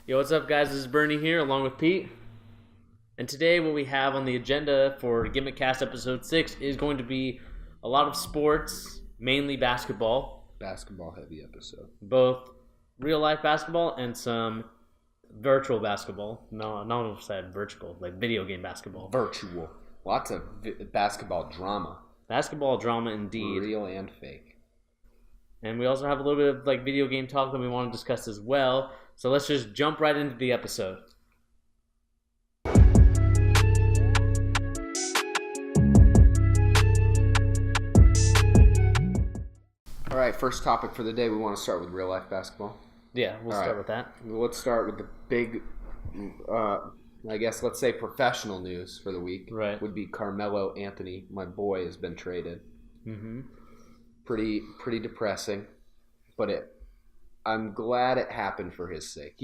Yo, what's up, guys? This is Bernie here, along with Pete. And today, what we have on the agenda for Gimmick Cast episode 6 is going to be a lot of sports, mainly basketball. Basketball heavy episode. Both real life basketball and some virtual basketball. No, not said virtual, like video game basketball. Virtual. Lots of basketball drama. Basketball drama, indeed. Real and fake. And we also have a little bit of like video game talk that we want to discuss as well. So let's just jump right into the episode. All right, first topic for the day. We want to start with real life basketball. Yeah, we'll start with that. Let's start with the big, I guess, let's say professional news for the week. Right. Would be Carmelo Anthony. My boy has been traded. Mm-hmm. Pretty depressing, but I'm glad it happened for his sake.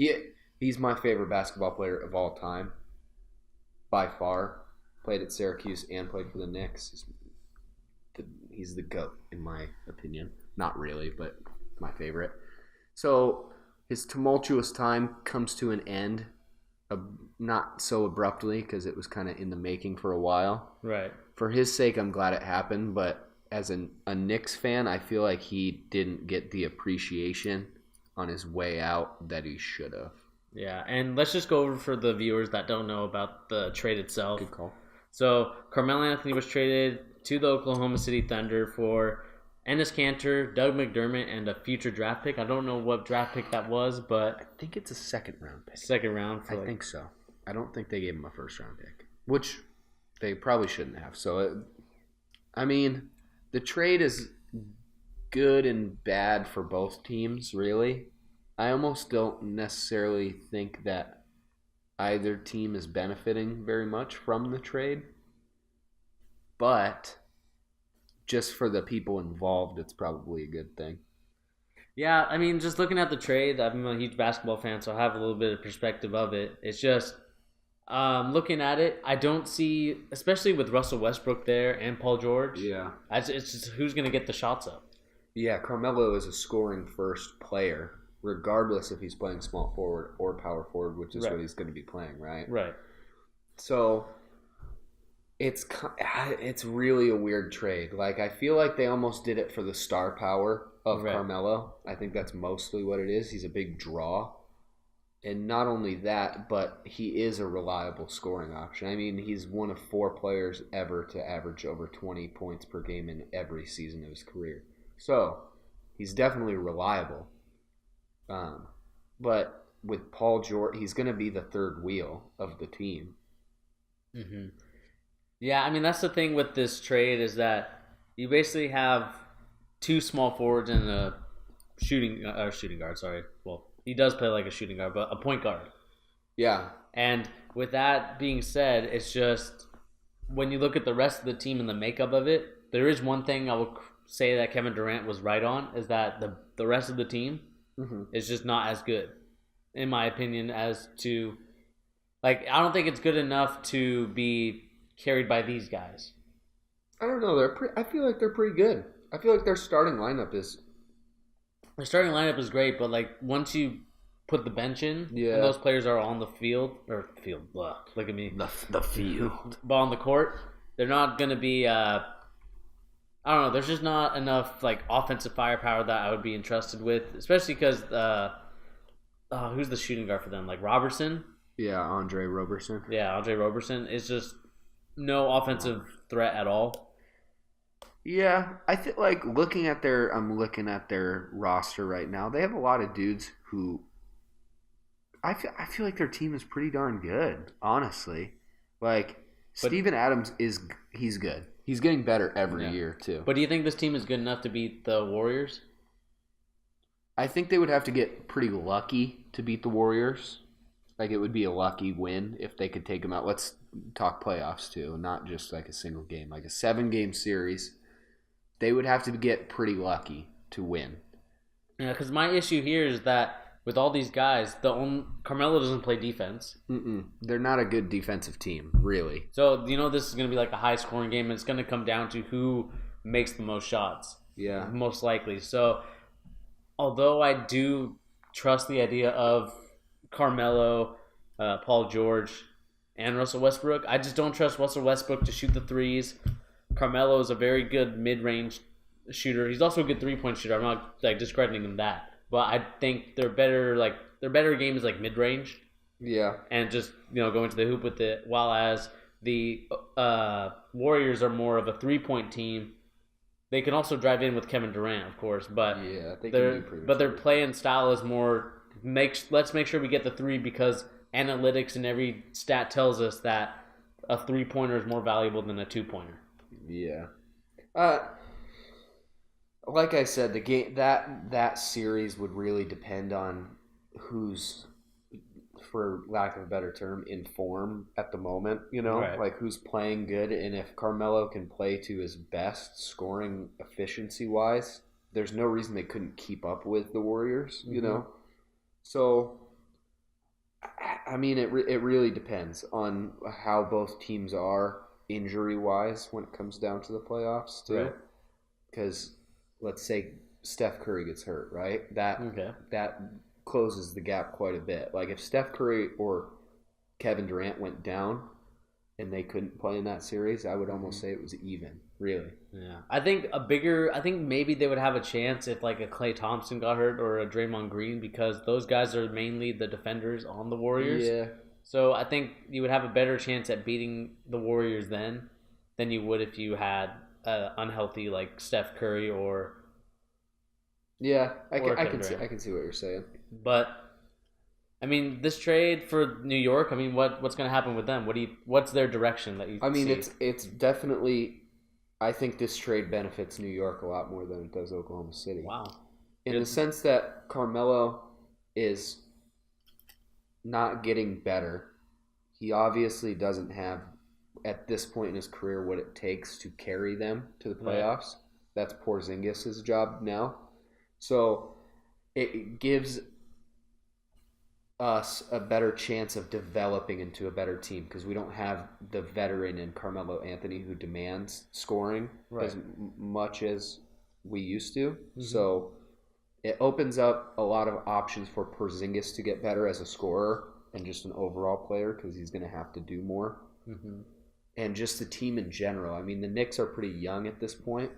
He's my favorite basketball player of all time, by far. Played at Syracuse and played for the Knicks. He's the GOAT, in my opinion. Not really, but my favorite. So his tumultuous time comes to an end, not so abruptly, because it was kind of in the making for a while. Right. For his sake, I'm glad it happened, but as a Knicks fan, I feel like he didn't get the appreciation on his way out that he should have. Yeah, and let's just go over for the viewers that don't know about the trade itself. Good call. So Carmelo Anthony was traded to the Oklahoma City Thunder for Enes Kanter, Doug McDermott, and a future draft pick. I don't know what draft pick that was, but I think it's a second round pick. Second round. I think so. I don't think they gave him a first round pick, which they probably shouldn't have. So, the trade is good and bad for both teams, really. I almost don't necessarily think that either team is benefiting very much from the trade. But just for the people involved, it's probably a good thing. Yeah, just looking at the trade, I'm a huge basketball fan, so I have a little bit of perspective of it. It's just, looking at it, I don't see, especially with Russell Westbrook there and Paul George, it's just who's going to get the shots up. Yeah, Carmelo is a scoring first player, regardless if he's playing small forward or power forward, which is what he's going to be playing, right? Right. So it's really a weird trade. Like, I feel like they almost did it for the star power of Carmelo. I think that's mostly what it is. He's a big draw. And not only that, but he is a reliable scoring option. He's one of 4 players ever to average over 20 points per game in every season of his career. So, he's definitely reliable. But with Paul George, he's going to be the third wheel of the team. Mm-hmm. Yeah, that's the thing with this trade is that you basically have 2 small forwards and a shooting guard, sorry. Well, he does play like a shooting guard, but a point guard. Yeah. And with that being said, it's just when you look at the rest of the team and the makeup of it, there is one thing I will say that Kevin Durant was right on, is that the rest of the team is just not as good, in my opinion, as to, like, I don't think it's good enough to be carried by these guys. I don't know. I feel like they're pretty good. I feel like their starting lineup is... Their starting lineup is great, but like once you put the bench in, and those players are on the field, look at me. The field. But on the court, they're not going to be, I don't know, there's just not enough like offensive firepower that I would be entrusted with, especially because, who's the shooting guard for them? Like Robertson? Yeah, Andre Robertson. Yeah, Andre Robertson is just no offensive threat at all. Yeah, I think like I'm looking at their roster right now. They have a lot of dudes who I feel like their team is pretty darn good, honestly. Like Steven Adams he's good. He's getting better every year too. But do you think this team is good enough to beat the Warriors? I think they would have to get pretty lucky to beat the Warriors. Like, it would be a lucky win if they could take them out. Let's talk playoffs too, not just like a single game, like a 7-game series. They would have to get pretty lucky to win. Yeah, because my issue here is that with all these guys, Carmelo doesn't play defense. They're not a good defensive team, really. So, this is going to be like a high-scoring game, and it's going to come down to who makes the most shots. Yeah. Most likely. So, although I do trust the idea of Carmelo, Paul George, and Russell Westbrook. I just don't trust Russell Westbrook to shoot the threes. Carmelo is a very good mid-range shooter. He's also a good three-point shooter. I'm not like discrediting him that, but I think their better game is like mid-range. Yeah, and just going to the hoop with it. While as the Warriors are more of a three-point team. They can also drive in with Kevin Durant, of course, but yeah, their play and style is more let's make sure we get the three because analytics and every stat tells us that a three-pointer is more valuable than a two-pointer. Yeah. Like I said, the game that series would really depend on who's, for lack of a better term, in form at the moment, Right. like who's playing good. And if Carmelo can play to his best scoring efficiency wise, there's no reason they couldn't keep up with the Warriors, So, I mean, it really depends on how both teams are injury wise when it comes down to the playoffs too. Right. Because let's say Steph Curry gets hurt, right? That closes the gap quite a bit. Like if Steph Curry or Kevin Durant went down and they couldn't play in that series, I would almost say it was even, really. Yeah. I think maybe they would have a chance if like a Klay Thompson got hurt or a Draymond Green because those guys are mainly the defenders on the Warriors. Yeah. So I think you would have a better chance at beating the Warriors then than you would if you had unhealthy like Steph Curry or I can see what you're saying. But I mean, this trade for New York. I mean, what's going to happen with them? What's their direction that you? I mean, see? it's definitely. I think this trade benefits New York a lot more than it does Oklahoma City. Wow. In the sense that Carmelo is not getting better. He obviously doesn't have, at this point in his career, what it takes to carry them to the playoffs. Right. That's Porzingis' job now. So it gives us a better chance of developing into a better team because we don't have the veteran in Carmelo Anthony who demands scoring as much as we used to. Mm-hmm. So it opens up a lot of options for Porzingis to get better as a scorer and just an overall player because he's going to have to do more. Mm-hmm. And just the team in general. I mean, the Knicks are pretty young at this point.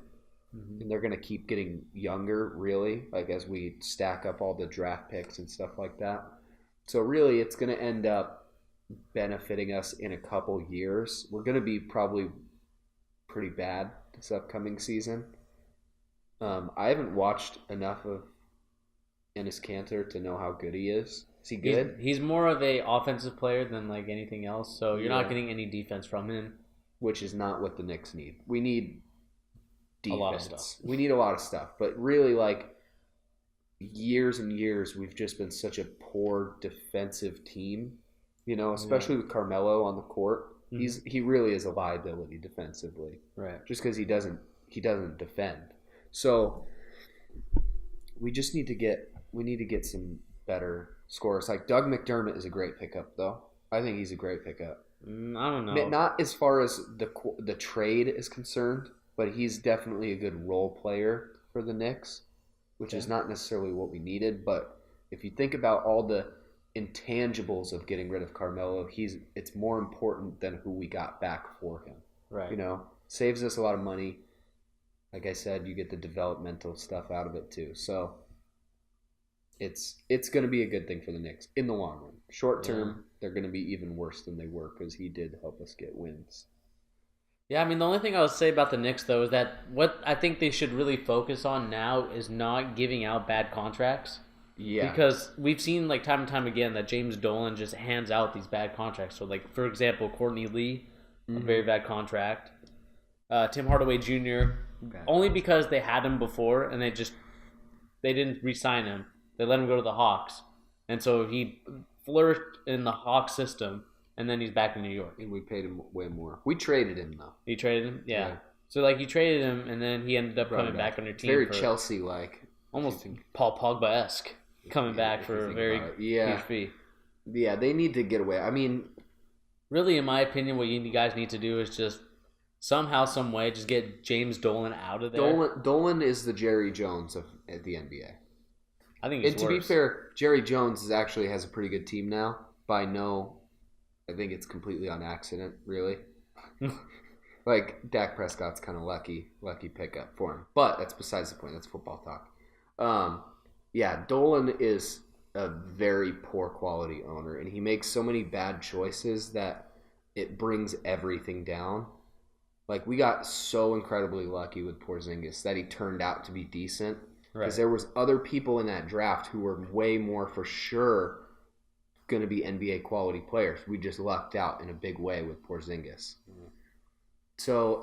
Mm-hmm. And they're going to keep getting younger, really, like as we stack up all the draft picks and stuff like that. So really, it's going to end up benefiting us in a couple years. We're going to be probably pretty bad this upcoming season. I haven't watched enough of Enes Kanter to know how good he is. Is he good? He's more of a offensive player than like anything else, so you're not getting any defense from him. Which is not what the Knicks need. We need defense. A lot of stuff. We need a lot of stuff. But really, like, years and years, we've just been such a poor defensive team, especially with Carmelo on the court. Mm-hmm. He really is a liability defensively. Right. Just because he doesn't defend. So we just need to get some better scorers. Like Doug McDermott is a great pickup, though. I think he's a great pickup. I don't know. Not as far as the trade is concerned, but he's definitely a good role player for the Knicks, which is not necessarily what we needed. But if you think about all the intangibles of getting rid of Carmelo, it's more important than who we got back for him. Right. Saves us a lot of money. Like I said, you get the developmental stuff out of it too. So it's going to be a good thing for the Knicks in the long run. Short term, they're going to be even worse than they were because he did help us get wins. Yeah, I mean, the only thing I would say about the Knicks, though, is that what I think they should really focus on now is not giving out bad contracts. Yeah. Because we've seen, like, time and time again that James Dolan just hands out these bad contracts. So, like, for example, Courtney Lee, a very bad contract. Tim Hardaway Jr., only because they had him before and they didn't re-sign him. They let him go to the Hawks. And so he flourished in the Hawks system. And then he's back in New York. And we paid him way more. We traded him, though. You traded him? Yeah. So, like, you traded him, and then he ended up coming back on your team. Very Chelsea-like. Almost Paul Pogba-esque. Coming back for a very huge fee. Yeah, they need to get away. I mean... Really, in my opinion, what you guys need to do is just somehow, some way, just get James Dolan out of there. Dolan is the Jerry Jones of the NBA. I think he's And to worse. be fair, Jerry Jones actually has a pretty good team now. I think it's completely on accident, really. Like, Dak Prescott's kind of lucky pickup for him. But that's besides the point. That's football talk. Yeah, Dolan is a very poor quality owner, and he makes so many bad choices that it brings everything down. Like, we got so incredibly lucky with Porzingis that he turned out to be decent. Because there was other people in that draft who were way more for sure going to be NBA quality players. We just lucked out in a big way with Porzingis. Mm-hmm. So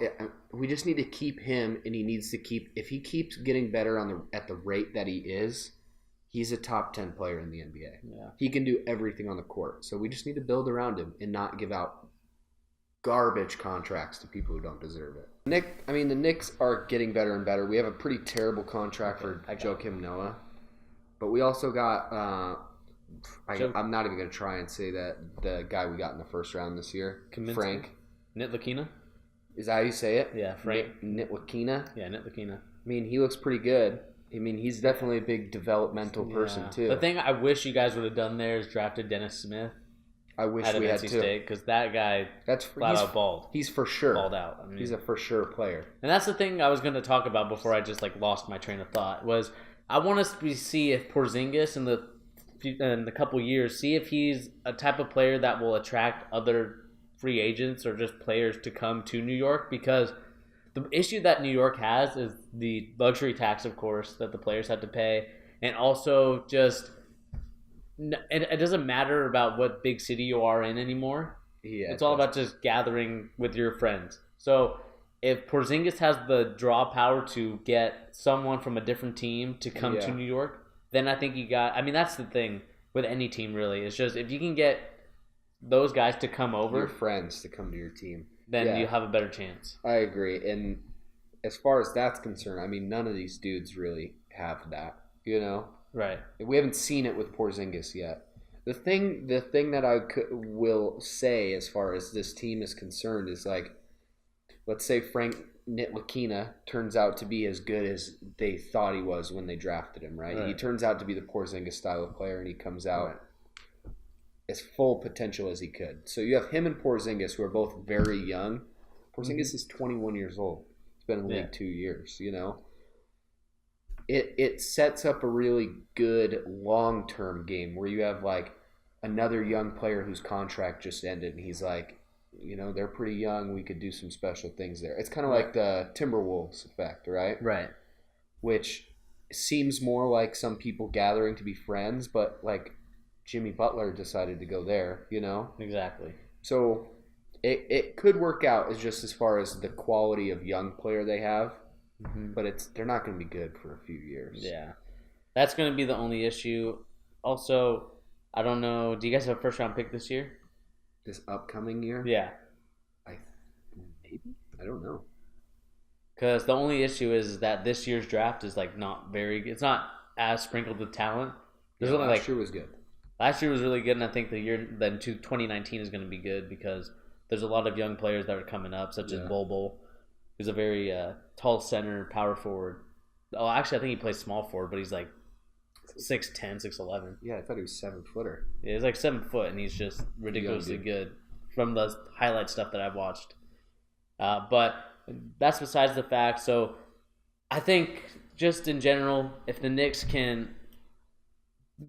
we just need to keep him, and he needs to keep. If he keeps getting better at the rate that he is, he's a top 10 player in the NBA. Yeah. He can do everything on the court. So we just need to build around him and not give out garbage contracts to people who don't deserve it. The Knicks are getting better and better. We have a pretty terrible contract for Joakim Noah, but we also got. I'm not even going to try and say that the guy we got in the first round this year, Frank Ntilikina. Is that how you say it? Yeah, Frank Ntilikina. Yeah, Ntilikina. I mean, he looks pretty good. I mean, he's definitely a big developmental person too. The thing I wish you guys would have done there is drafted Dennis Smith. I wish we had too. Because that guy flat out balled. He's for sure. Balled out. He's a for sure player. And that's the thing I was going to talk about before I just lost my train of thought was I want us to see if Porzingis in the couple years, see if he's a type of player that will attract other free agents or just players to come to New York, because the issue that New York has is the luxury tax, of course, that the players have to pay, and also just it doesn't matter about what big city you are in anymore. Yeah, it's all about just gathering with your friends. So if Porzingis has the draw power to get someone from a different team to come to New York, then I think that's the thing with any team really. It's just if you can get those guys to come over, your friends to come to your team, then you have a better chance. I agree. And as far as that's concerned, I mean, none of these dudes really have that, Right. We haven't seen it with Porzingis yet. The thing that I will say as far as this team is concerned is let's say Frank Ntilikina turns out to be as good as they thought he was when they drafted him, right? He turns out to be the Porzingis style of player, and he comes out as full potential as he could. So you have him and Porzingis, who are both very young. Porzingis is 21 years old. He's been in the league 2 years, It sets up a really good long-term game where you have another young player whose contract just ended, and he's they're pretty young. We could do some special things there. It's kind of like the Timberwolves effect, right? Right. Which seems more like some people gathering to be friends, but Jimmy Butler decided to go there, Exactly. So it could work out as far as the quality of young player they have, but they're not going to be good for a few years. Yeah. That's going to be the only issue. Also, I don't know. Do you guys have a first-round pick this year? This upcoming year? Yeah. Maybe? I don't know. Because the only issue is that this year's draft is not very good. It's not as sprinkled with talent. There's only last year was good. Last year was really good, and I think 2019 is going to be good because there's a lot of young players that are coming up, such as Bol, who's a very tall center, power forward. Oh, actually, I think he plays small forward, but he's 6'10", 6'11". Yeah, I thought he was 7-footer. Yeah, he's 7 foot, and he's just ridiculously good from the highlight stuff that I've watched. But that's besides the fact. So I think just in general, if the Knicks can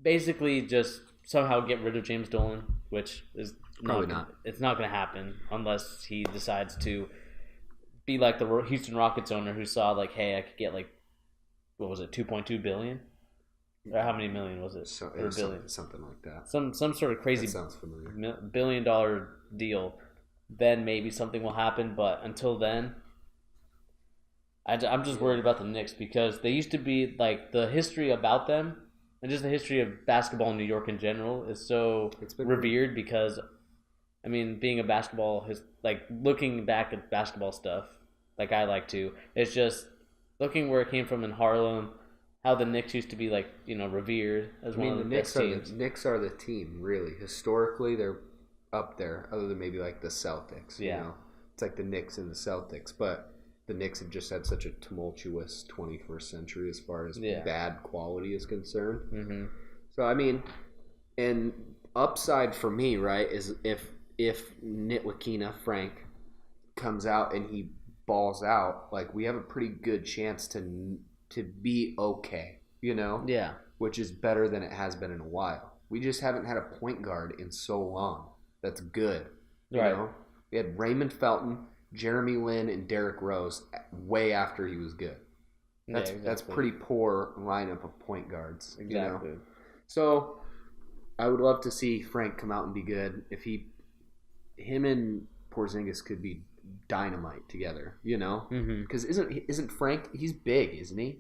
basically just somehow get rid of James Dolan, which is probably not. It's not going to happen unless he decides to be like the Houston Rockets owner who saw hey, I could get what was it, $2.2 billion? Or how many million was it? Or billion, something like that. Some sort of crazy that sounds familiar. $1 billion deal. Then maybe something will happen, but until then, I'm just worried about the Knicks because they used to be the history about them and just the history of basketball in New York in general is so revered because, being a basketball, looking back at basketball stuff, I like to, it's just looking where it came from in Harlem, how the Knicks used to be revered as one of the best teams. The Knicks are the team, really. Historically, they're up there, other than maybe the Celtics. Yeah. It's the Knicks and the Celtics, but the Knicks have just had such a tumultuous 21st century as far as bad quality is concerned. Mm-hmm. So, I mean, and upside for me, right, is if Nitwakina, Frank, comes out and he balls out, like, we have a pretty good chance to be okay, you know? Yeah. Which is better than it has been in a while. We just haven't had a point guard in so long that's good. You know? We had Raymond Felton, Jeremy Lin, and Derrick Rose way after he was good. That's pretty poor lineup of point guards. Exactly. You know? So I would love to see Frank come out and be good. If him and Porzingis could be dynamite together, you know? Because isn't Frank? He's big, isn't he?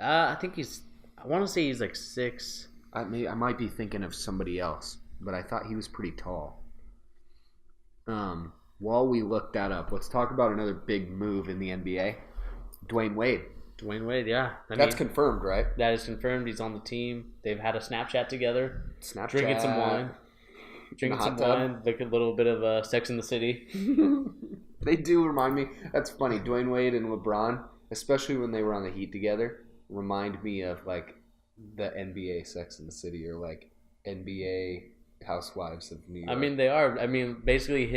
I think I want to say he's like 6. I might be thinking of somebody else, but I thought he was pretty tall. While we look that up, let's talk about another big move in the NBA. Dwayne Wade. Dwayne Wade, yeah. That's confirmed, right? That is confirmed. He's on the team. They've had a Snapchat together. Drinking some wine. Like a little bit of Sex in the City. They do remind me. That's funny. Dwayne Wade and LeBron, especially when they were on the Heat together, remind me of like the NBA Sex in the City or like NBA Housewives of New York. I mean, they are. I mean, basically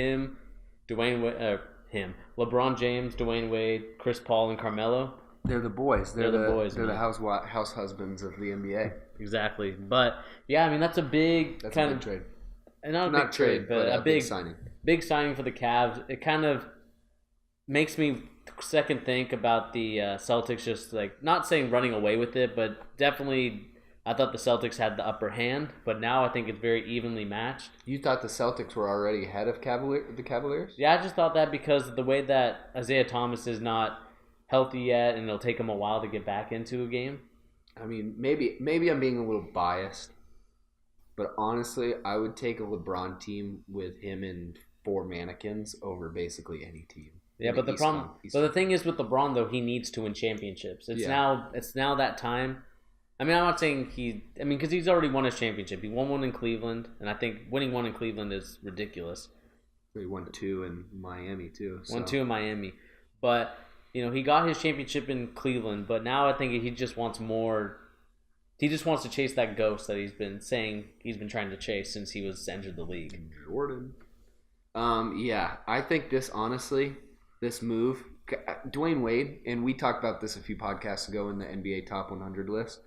LeBron James, Dwayne Wade, Chris Paul, and Carmelo. They're the boys. They're the boys. They're man. the house husbands of the NBA. Exactly. But yeah, I mean, that's a big kind of trade. And not a big trade, but a big signing. Big signing for the Cavs. It kind of makes me second think about the Celtics, just like not saying running away with it, but definitely I thought the Celtics had the upper hand, but now I think it's very evenly matched. You thought the Celtics were already ahead of the Cavaliers? Yeah, I just thought that because of the way that Isaiah Thomas is not healthy yet, and it'll take him a while to get back into a game. I mean, maybe I'm being a little biased, but honestly, I would take a LeBron team with him and 4 mannequins over basically any team. Yeah, but the thing is with LeBron though, he needs to win championships. It's now that time. I mean, I'm not saying because he's already won his championship. He won one in Cleveland, and I think winning one in Cleveland is ridiculous. He won 2 in Miami too. So. Won 2 in Miami, but he got his championship in Cleveland. But now I think he just wants more. He just wants to chase that ghost that he's been saying he's been trying to chase since he entered the league. Jordan. Yeah, I think this move, Dwayne Wade, and we talked about this a few podcasts ago in the NBA Top 100 list,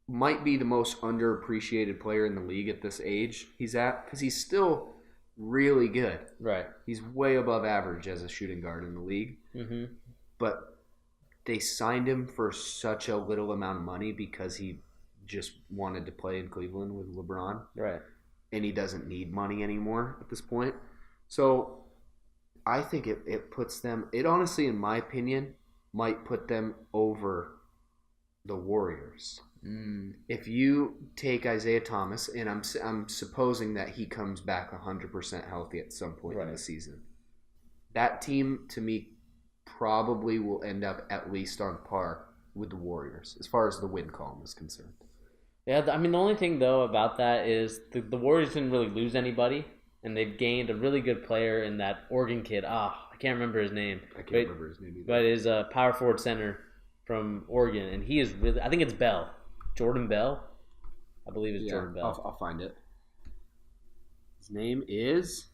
might be the most underappreciated player in the league at this age he's at, because he's still really good. Right. He's way above average as a shooting guard in the league. Mm-hmm. But they signed him for such a little amount of money because he just wanted to play in Cleveland with LeBron. Right. And he doesn't need money anymore at this point. So I think it puts them, it honestly, in my opinion, might put them over the Warriors. If you take Isaiah Thomas, and I'm supposing that he comes back 100% healthy at some point in the season, that team, to me, probably will end up at least on par with the Warriors as far as the win column is concerned. Yeah, I mean, the only thing, though, about that is the Warriors didn't really lose anybody, and they've gained a really good player in that Oregon kid. I can't remember his name. I can't remember his name either. But is a power forward center from Oregon, and he is really – I think it's Bell. Jordan Bell? I believe it's Jordan Bell. I'll find it. His name is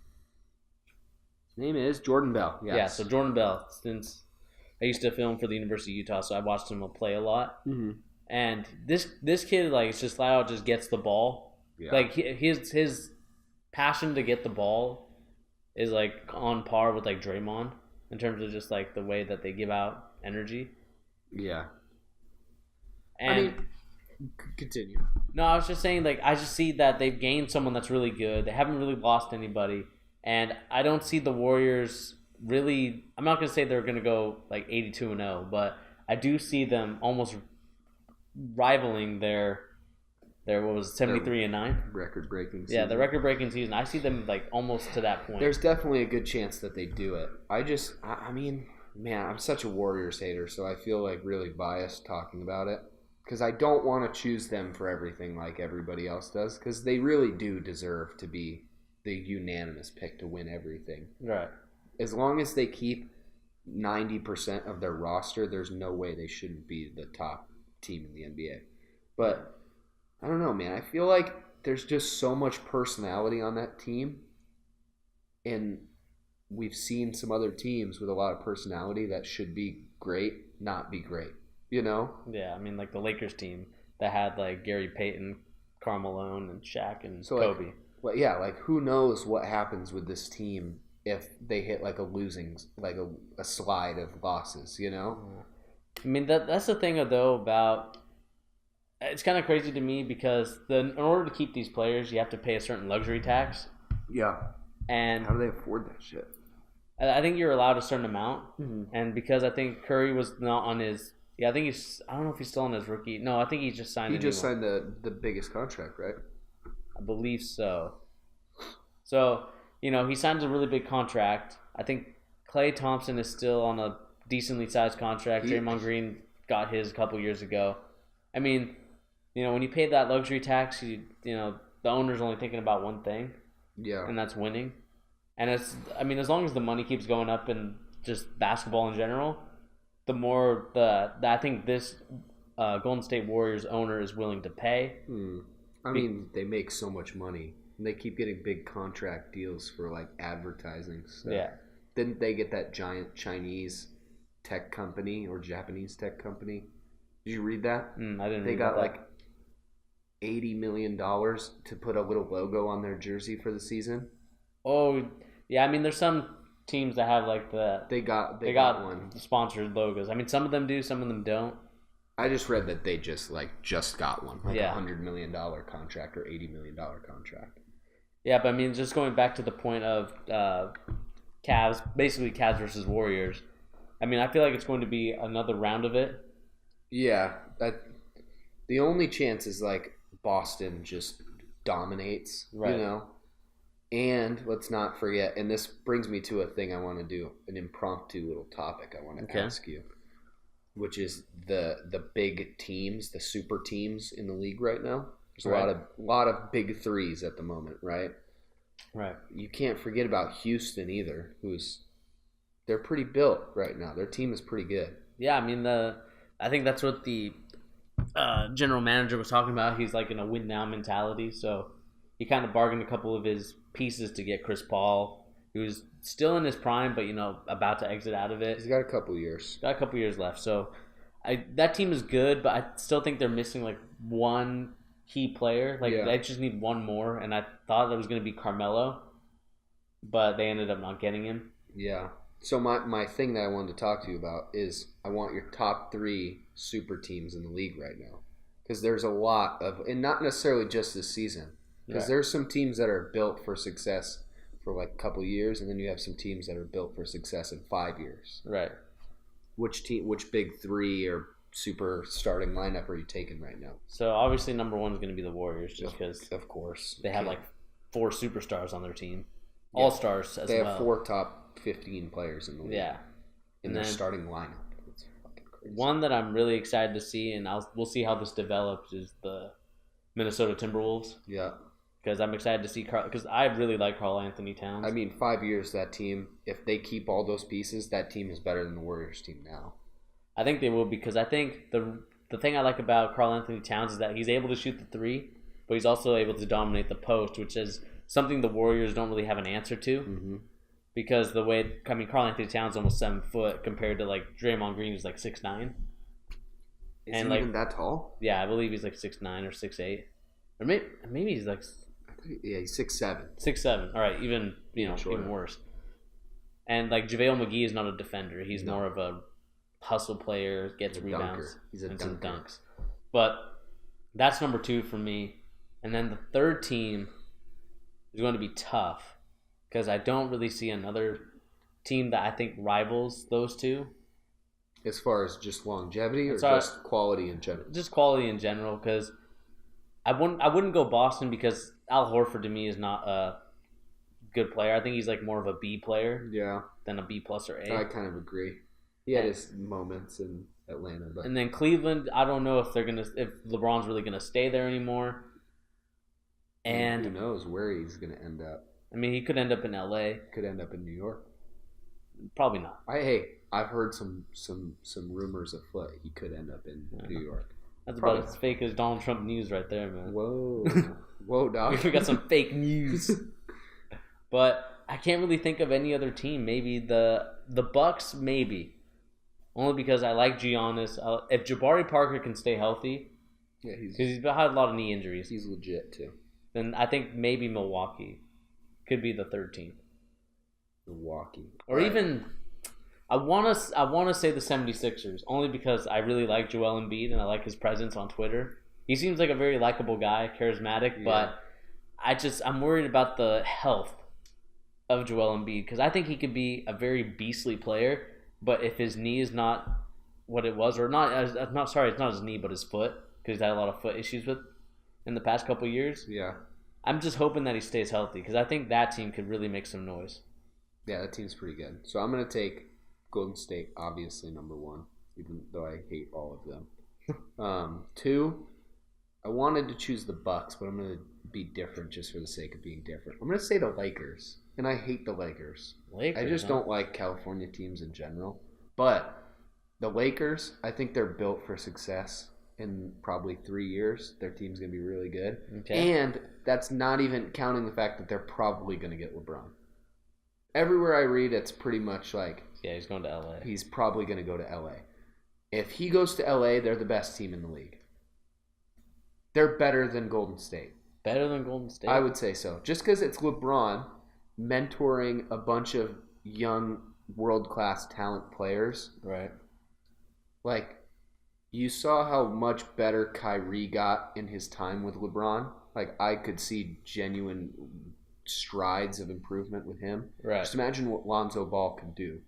Jordan Bell. Yes. Yeah, so Jordan Bell. Since I used to film for the University of Utah, so I watched him play a lot. Mm-hmm. And this kid, like, it's just flat out just gets the ball. Yeah. Like, his passion to get the ball is, like, on par with, like, Draymond in terms of just, like, the way that they give out energy. Yeah. And I mean, continue. No, I was just saying, like, I just see that they've gained someone that's really good. They haven't really lost anybody. And I don't see the Warriors really – I'm not going to say they're going to go, like, 82-0, but I do see them almost – rivaling their what was it, 73-9 record-breaking season. Yeah, the record-breaking season. I see them like almost to that point. There's definitely a good chance that they do it. I mean, man, I'm such a Warriors hater, so I feel like really biased talking about it because I don't want to choose them for everything like everybody else does because they really do deserve to be the unanimous pick to win everything. Right. As long as they keep 90% of their roster, there's no way they shouldn't be the top team in the NBA. But I don't know, man. I feel like there's just so much personality on that team. And we've seen some other teams with a lot of personality that should be great, not be great. You know? Yeah, I mean, like the Lakers team that had like Gary Payton, Karl Malone, and Shaq and So Kobe. like who knows what happens with this team if they hit like a slide of losses, you know? I mean, that's the thing though about. It's kind of crazy to me because in order to keep these players, you have to pay a certain luxury tax, Yeah. and How do they afford that shit? I think you're allowed a certain amount. Mm-hmm. And because I think Curry was not on his, I think I don't know if he's still on his rookie. No, I think he just signed. He just signed the biggest contract, right? I believe so. So he signs a really big contract. I think Klay Thompson is still on a decently sized contract. Draymond Green got his a couple years ago. I mean, when you pay that luxury tax, the owner's only thinking about one thing. Yeah. And that's winning. And as long as the money keeps going up in just basketball in general, the more I think this Golden State Warriors owner is willing to pay. I mean, they make so much money. And they keep getting big contract deals for like advertising stuff. Yeah. Didn't they get that giant Chinese tech company or Japanese tech company? Did you read that? I didn't. They read got about like $80 million to put a little logo on their jersey for the season. Oh, yeah. I mean, there's some teams that have like They got one. Sponsored logos. I mean, some of them do, some of them don't. I just read that they just got one, like Yeah. $100 million contract or $80 million contract. Yeah, but I mean, just going back to the point of Cavs versus Warriors. I mean, I feel like it's going to be another round of it. Yeah, the only chance is like Boston just dominates, Right. And let's not forget, and this brings me to a thing I want to do, an impromptu little topic I want to ask you, which is the big teams, the super teams in the league right now. There's a lot of big threes at the moment, right? Right. You can't forget about Houston either, they're pretty built right now. Their team is pretty good. Yeah, I mean I think that's what the general manager was talking about. He's like in a win now mentality, so he kind of bargained a couple of his pieces to get Chris Paul, who's still in his prime, but about to exit out of it. He's got a couple years. Got a couple years left, so that team is good, but I still think they're missing like one key player. Like they just need one more, and I thought that was going to be Carmelo, but they ended up not getting him. Yeah. So my thing that I wanted to talk to you about is I want your top 3 super teams in the league right now, because there's a lot of, and not necessarily just this season, because there's some teams that are built for success for like a couple years, and then you have some teams that are built for success in 5 years. Right. Which big 3 or super starting lineup are you taking right now? So obviously number 1 is going to be the Warriors, just because of course they have like 4 superstars on their team, all stars as well. They have 4 top 15 players in the league. Yeah, in their starting lineup. It's fucking crazy. One that I'm really excited to see, and we'll see how this develops, is the Minnesota Timberwolves. Yeah. Because I'm excited to see because I really like Karl Anthony Towns. I mean, 5 years, that team, if they keep all those pieces, that team is better than the Warriors team now. I think they will, because I think the thing I like about Karl Anthony Towns is that he's able to shoot the 3, but he's also able to dominate the post, which is something the Warriors don't really have an answer to. Mm-hmm. Because Karl Anthony Towns is almost 7 foot compared to like Draymond Green, who's like 6'9". Is he even that tall? Yeah, I believe he's like 6'9" or 6'8", or maybe he's like. Yeah, he's 6'7". 6'7". All right, even even worse. And like JaVale McGee is not a defender; he's more of a hustle player, gets rebounds, and some dunks. But that's number 2 for me. And then the third team is going to be tough, because I don't really see another team that I think rivals those two. As far as just longevity or just quality in general? Just quality in general, because I wouldn't go Boston, because Al Horford to me is not a good player. I think he's like more of a B player than a B plus or A. I kind of agree. He had his moments in Atlanta. But. And then Cleveland, I don't know if LeBron's really going to stay there anymore. And who knows where he's going to end up. I mean, he could end up in LA. Could end up in New York. Probably not. I've heard some rumors afoot. He could end up in New York. That's about as fake as Donald Trump news right there, man. Whoa, dog. We got some fake news. But I can't really think of any other team. Maybe the Bucks, maybe. Only because I like Giannis. If Jabari Parker can stay healthy, because he's had a lot of knee injuries. He's legit, too. Then I think maybe Milwaukee could be the third team. Milwaukee. Or even, I want to say the 76ers, only because I really like Joel Embiid and I like his presence on Twitter. He seems like a very likable guy, charismatic, but I'm worried about the health of Joel Embiid because I think he could be a very beastly player, but if his knee is not what it was, or not, it's not his knee, but his foot, because he's had a lot of foot issues with in the past couple of years. Yeah. I'm just hoping that he stays healthy because I think that team could really make some noise. Yeah, that team's pretty good. So I'm going to take Golden State, obviously, number one, even though I hate all of them. 2, I wanted to choose the Bucks, but I'm going to be different just for the sake of being different. I'm going to say the Lakers, and I hate the Lakers. I just don't like California teams in general. But the Lakers, I think they're built for success. In probably 3 years, their team's going to be really good. Okay. And that's not even counting the fact that they're probably going to get LeBron. Everywhere I read, it's pretty much like... Yeah, he's going to L.A. He's probably going to go to L.A. If he goes to L.A., they're the best team in the league. They're better than Golden State. Better than Golden State? I would say so. Just because it's LeBron mentoring a bunch of young world-class talent players. Right. Like... You saw how much better Kyrie got in his time with LeBron. Like, I could see genuine strides of improvement with him. Right. Just imagine what Lonzo Ball could do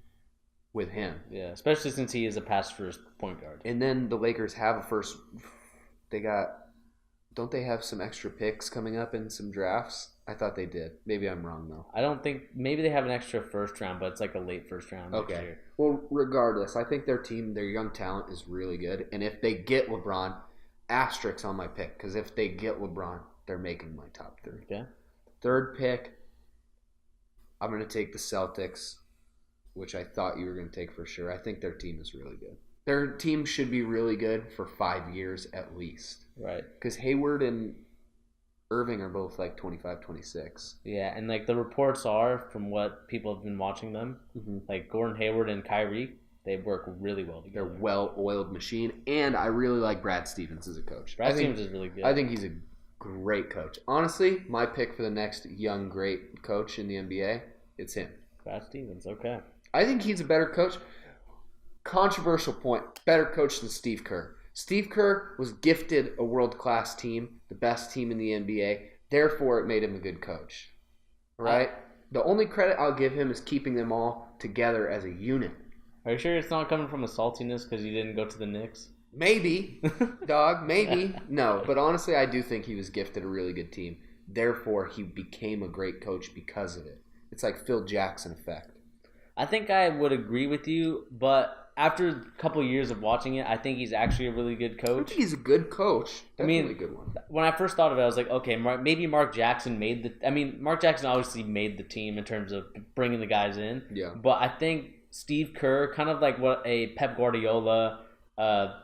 with him. Yeah, especially since he is a pass-first point guard. And then the Lakers have a first... Don't they have some extra picks coming up in some drafts? I thought they did. Maybe I'm wrong, though. I don't think... Maybe they have an extra first round, but it's like a late first round next year. Well, regardless, I think their team, their young talent is really good. And if they get LeBron, asterisks on my pick. Because if they get LeBron, they're making my top 3. Okay. Third pick, I'm going to take the Celtics, which I thought you were going to take for sure. I think their team is really good. Their team should be really good for 5 years at least. Right. Because Hayward and Irving are both like 25, 26. Yeah, and like the reports are, from what people have been watching them, like Gordon Hayward and Kyrie, they work really well together. They're a well-oiled machine, and I really like Brad Stevens as a coach. Brad Stevens is really good. I think he's a great coach. Honestly, my pick for the next young great coach in the NBA, it's him. Brad Stevens, okay. I think he's a better coach. Controversial point, better coach than Steve Kerr. Steve Kerr was gifted a world-class team, the best team in the NBA. Therefore, it made him a good coach. Right? The only credit I'll give him is keeping them all together as a unit. Are you sure it's not coming from a saltiness because you didn't go to the Knicks? Maybe, dog, maybe. No, but honestly, I do think he was gifted a really good team. Therefore, he became a great coach because of it. It's like Phil Jackson effect. I think I would agree with you, but after a couple of years of watching it, I think he's actually a really good coach. I think he's a good coach. Definitely a good one. When I first thought of it, I was like, okay, maybe Mark Jackson made the... I mean, Mark Jackson obviously made the team in terms of bringing the guys in. Yeah. But I think Steve Kerr, kind of like what a Pep Guardiola, Zidane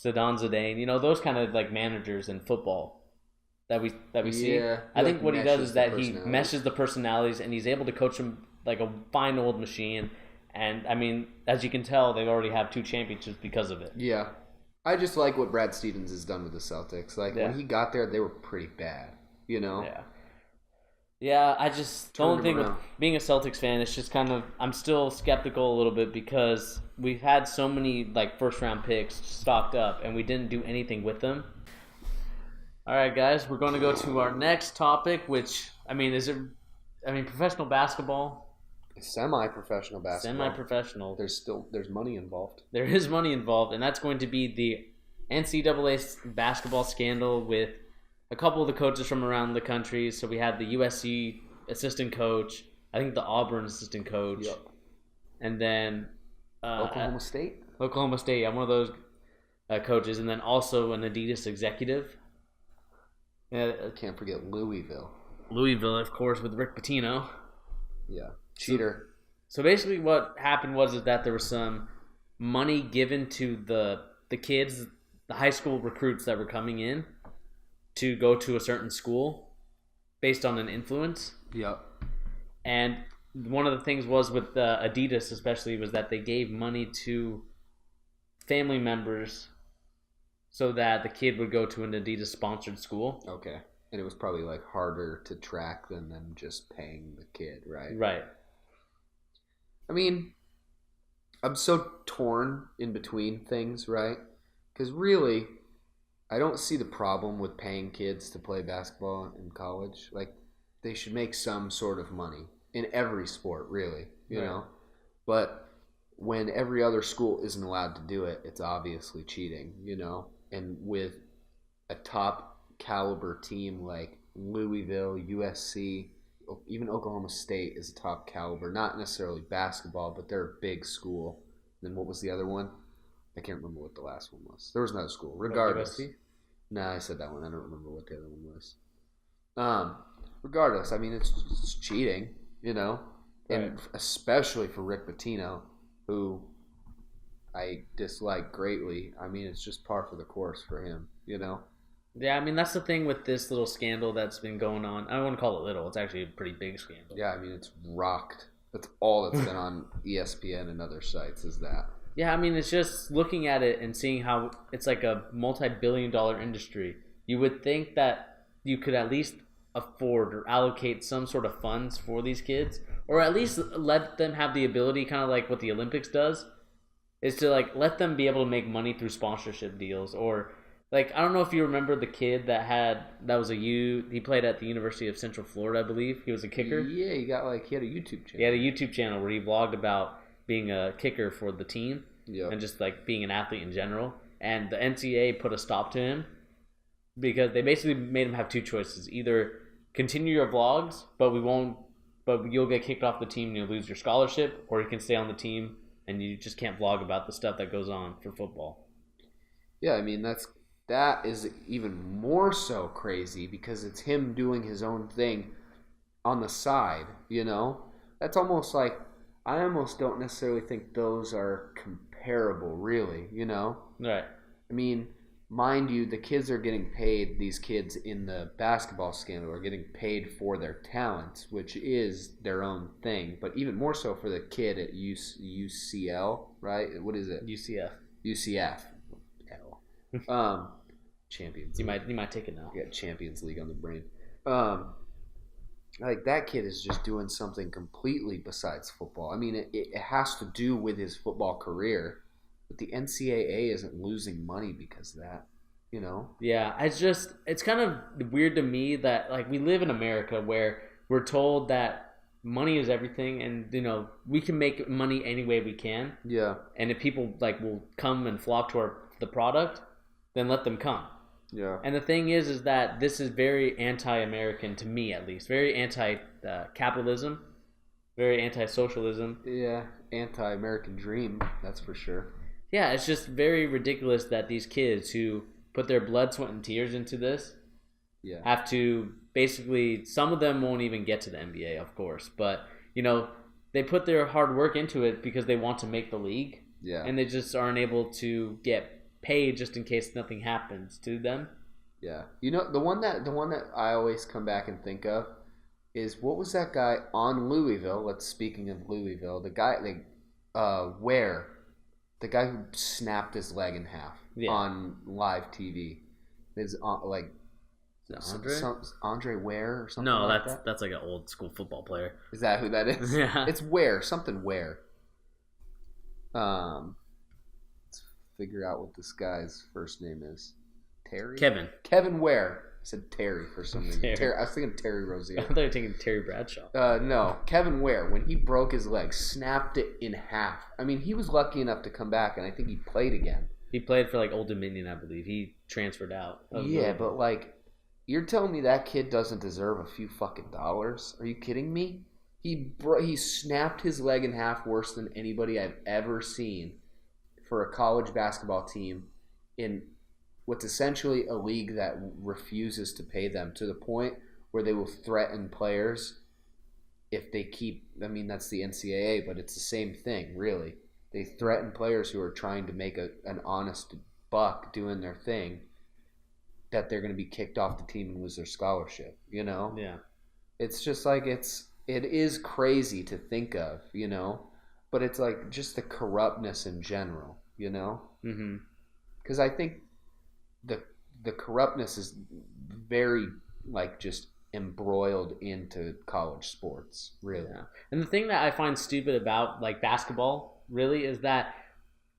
Zidane, those kind of like managers in football that we see. Yeah. I think what he does is that he meshes the personalities and he's able to coach them like a fine old machine. And, I mean, as you can tell, they already have 2 championships because of it. Yeah. I just like what Brad Stevens has done with the Celtics. Like, when he got there, they were pretty bad, Yeah. Yeah, the only thing with being a Celtics fan, it's just kind of, I'm still skeptical a little bit because we've had so many, like, first-round picks stocked up, and we didn't do anything with them. All right, guys, we're going to go to our next topic, which, professional basketball... Semi-professional basketball. Semi-professional. There's money involved. There is money involved, and that's going to be the NCAA basketball scandal with a couple of the coaches from around the country. So we had the USC assistant coach, I think the Auburn assistant coach, and then Oklahoma State. Yeah, one of those coaches, and then also an Adidas executive. Can't forget Louisville. Louisville, of course, with Rick Pitino. Yeah. Cheater. So basically, what happened was that there was some money given to the kids, the high school recruits that were coming in to go to a certain school based on an influence. Yep. And one of the things was with Adidas, especially, was that they gave money to family members so that the kid would go to an Adidas sponsored school. Okay. And it was probably like harder to track than them just paying the kid, right? Right. I mean, I'm so torn in between things, right? Because really, I don't see the problem with paying kids to play basketball in college. Like, they should make some sort of money in every sport, really, you know? But when every other school isn't allowed to do it, it's obviously cheating, you know? And with a top caliber team like Louisville, USC, even Oklahoma State is a top caliber, not necessarily basketball, but they're a big school. Then what was the other one? I can't remember what the last one was. There was another school. Regardless. Nah, I said that one. I don't remember what the other one was. Regardless, I mean, it's cheating, you know? Right. And especially for Rick Pitino, who I dislike greatly. I mean, it's just par for the course for him, you know? Yeah, I mean, that's the thing with this little scandal that's been going on. I don't want to call it little. It's actually a pretty big scandal. Yeah, I mean, it's rocked. That's all that's been on ESPN and other sites is that. Yeah, I mean, it's just looking at it and seeing how it's like a multi-billion-dollar industry. You would think that you could at least afford or allocate some sort of funds for these kids, or at least let them have the ability, kind of like what the Olympics does, is to like let them be able to make money through sponsorship deals. Or like, I don't know if you remember the kid he played at the University of Central Florida, I believe. He was a kicker. Yeah, he had a YouTube channel. He had a YouTube channel where he vlogged about being a kicker for the team. Yep. And just like being an athlete in general. And the NCAA put a stop to him because they basically made him have two choices: either continue your vlogs, but you'll get kicked off the team and you'll lose your scholarship, or you can stay on the team and you just can't vlog about the stuff that goes on for football. Yeah, I mean, that is even more so crazy because it's him doing his own thing on the side, you know? That's almost like, I almost don't necessarily think those are comparable, really, you know? Right. I mean, mind you, the kids are getting paid, these kids in the basketball scandal are getting paid for their talents, which is their own thing, but even more so for the kid at UCL, right? What is it? UCF. Hell. Champions League. You might take it now. Yeah, Champions League on the brain. Like, that kid is just doing something completely besides football. I mean, it has to do with his football career, but the NCAA isn't losing money because of that, you know? Yeah, it's kind of weird to me that, like, we live in America where we're told that money is everything and, you know, we can make money any way we can. Yeah. And if people, like, will come and flock to the product, then let them come. Yeah. And the thing is that this is very anti-American, to me at least. Very anti-capitalism. Very anti-socialism. Yeah, anti-American dream, that's for sure. Yeah, it's just very ridiculous that these kids who put their blood, sweat, and tears into this have to basically, some of them won't even get to the NBA, of course. But, you know, they put their hard work into it because they want to make the league. Yeah. And they just aren't able to get paid just in case nothing happens to them. Yeah. You know, the one that I always come back and think of is, what was that guy on Louisville? Speaking of Louisville, the guy Ware, the guy who snapped his leg in half on live TV. Is like Andre Ware or something? No, like that's like an old school football player. Is that who that is? Yeah. It's Ware, something Ware. Let's figure out what this guy's first name is. Terry? Kevin Ware. I said Terry for some reason. I was thinking Terry Rozier. I thought you were thinking Terry Bradshaw. No. Kevin Ware, when he broke his leg, snapped it in half. I mean, he was lucky enough to come back, and I think he played again. He played for, like, Old Dominion, I believe. He transferred out. Yeah, but, like, you're telling me that kid doesn't deserve a few fucking dollars? Are you kidding me? He snapped his leg in half worse than anybody I've ever seen for a college basketball team in what's essentially a league that refuses to pay them, to the point where they will threaten players if they keep, I mean, that's the NCAA, but it's the same thing, really. They threaten players who are trying to make an honest buck doing their thing that they're going to be kicked off the team and lose their scholarship, you know? Yeah. It's just like it is crazy to think of, you know? But it's like just the corruptness in general, you know? Mm-hmm. Because I think the corruptness is very, like, just embroiled into college sports, really. Yeah. And the thing that I find stupid about like basketball really is that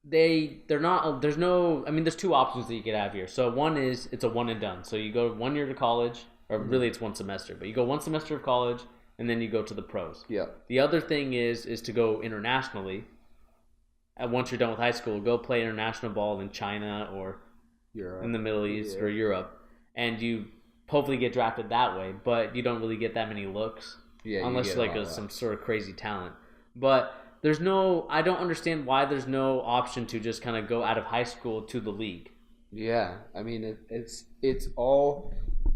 they're not there's no I mean there's two options that you could have here. So one is it's a one and done. So you go 1 year to college, or really it's one semester, but you go one semester of college and then you go to the pros. Yeah. The other thing is to go internationally. And once you're done with high school, go play international ball in China or Europe. in the Middle East or Europe, and you hopefully get drafted that way, but you don't really get that many looks unless like some sort of crazy talent. But there's no, I don't understand why there's no option to just kind of go out of high school to the league. Yeah, I mean it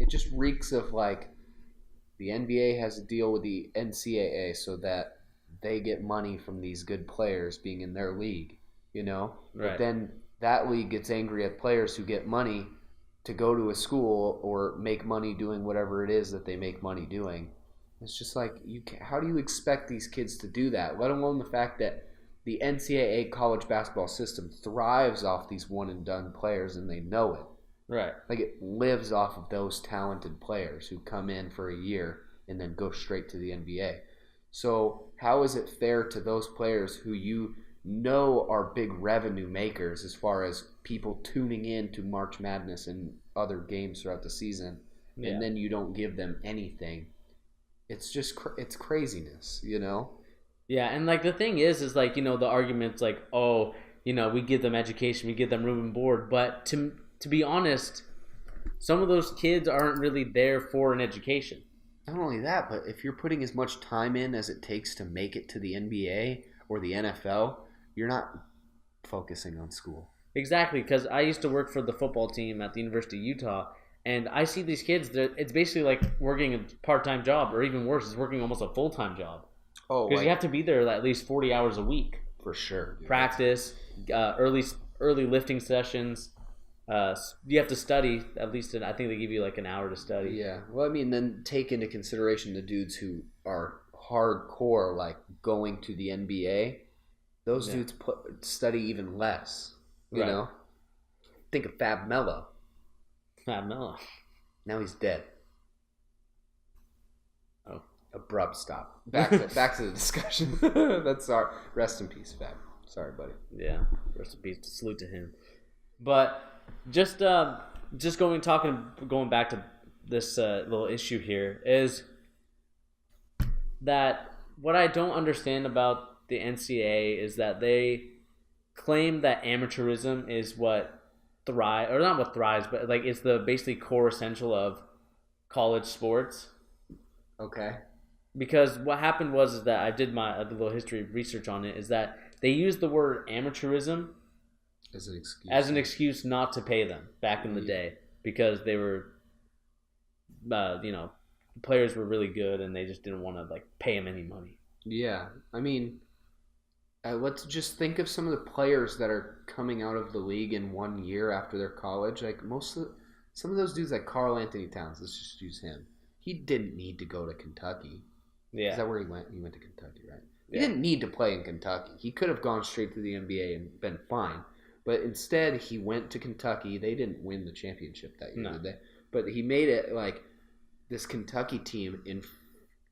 just reeks of like the NBA has a deal with the NCAA so that they get money from these good players being in their league, you know? Right. But then that league gets angry at players who get money to go to a school or make money doing whatever it is that they make money doing. It's just like, how do you expect these kids to do that? Let alone the fact that the NCAA college basketball system thrives off these one-and-done players, and they know it. Right. Like, it lives off of those talented players who come in for a year and then go straight to the NBA. So how is it fair to those players who you know are big revenue makers as far as people tuning in to March Madness and other games throughout the season, and then you don't give them anything? It's just it's craziness, you know? Yeah, and like the thing is like, you know, the argument's like, oh, you know, we give them education, we give them room and board, but to be honest, some of those kids aren't really there for an education. Not only that, but if you're putting as much time in as it takes to make it to the NBA or the NFL, you're not focusing on school. Exactly, because I used to work for the football team at the University of Utah, and I see these kids, it's basically like working a part-time job, or even worse, it's working almost a full-time job. Oh, because you have to be there at least 40 hours a week. For sure. Dude. Practice, early lifting sessions. You have to study at least. I think they give you like an hour to study. Yeah. Well, I mean, then take into consideration the dudes who are hardcore, like going to the NBA. Those dudes study even less. You know. Think of Fab Melo. Fab Melo. Now he's dead. Oh. Abrupt stop. Back to the discussion. That's our rest in peace, Fab. Sorry, buddy. Yeah. Rest in peace. Salute to him. But just going back to this little issue here is that what I don't understand about the NCAA is that they claim that amateurism is what thrives, or not what thrives, but like it's the basically core essential of college sports. Okay. Because what happened was that I did my little history research on it, is that they used the word amateurism as an excuse not to pay them back in the day, because they were, players were really good and they just didn't want to like pay them any money. Yeah, I mean, let's just think of some of the players that are coming out of the league in 1 year after their college. Like some of those dudes, like Karl Anthony Towns. Let's just use him. He didn't need to go to Kentucky. Yeah, is that where he went? He went to Kentucky, right? He didn't need to play in Kentucky. He could have gone straight to the NBA and been fine. But instead, he went to Kentucky. They didn't win the championship that year, did they? But he made it like this Kentucky team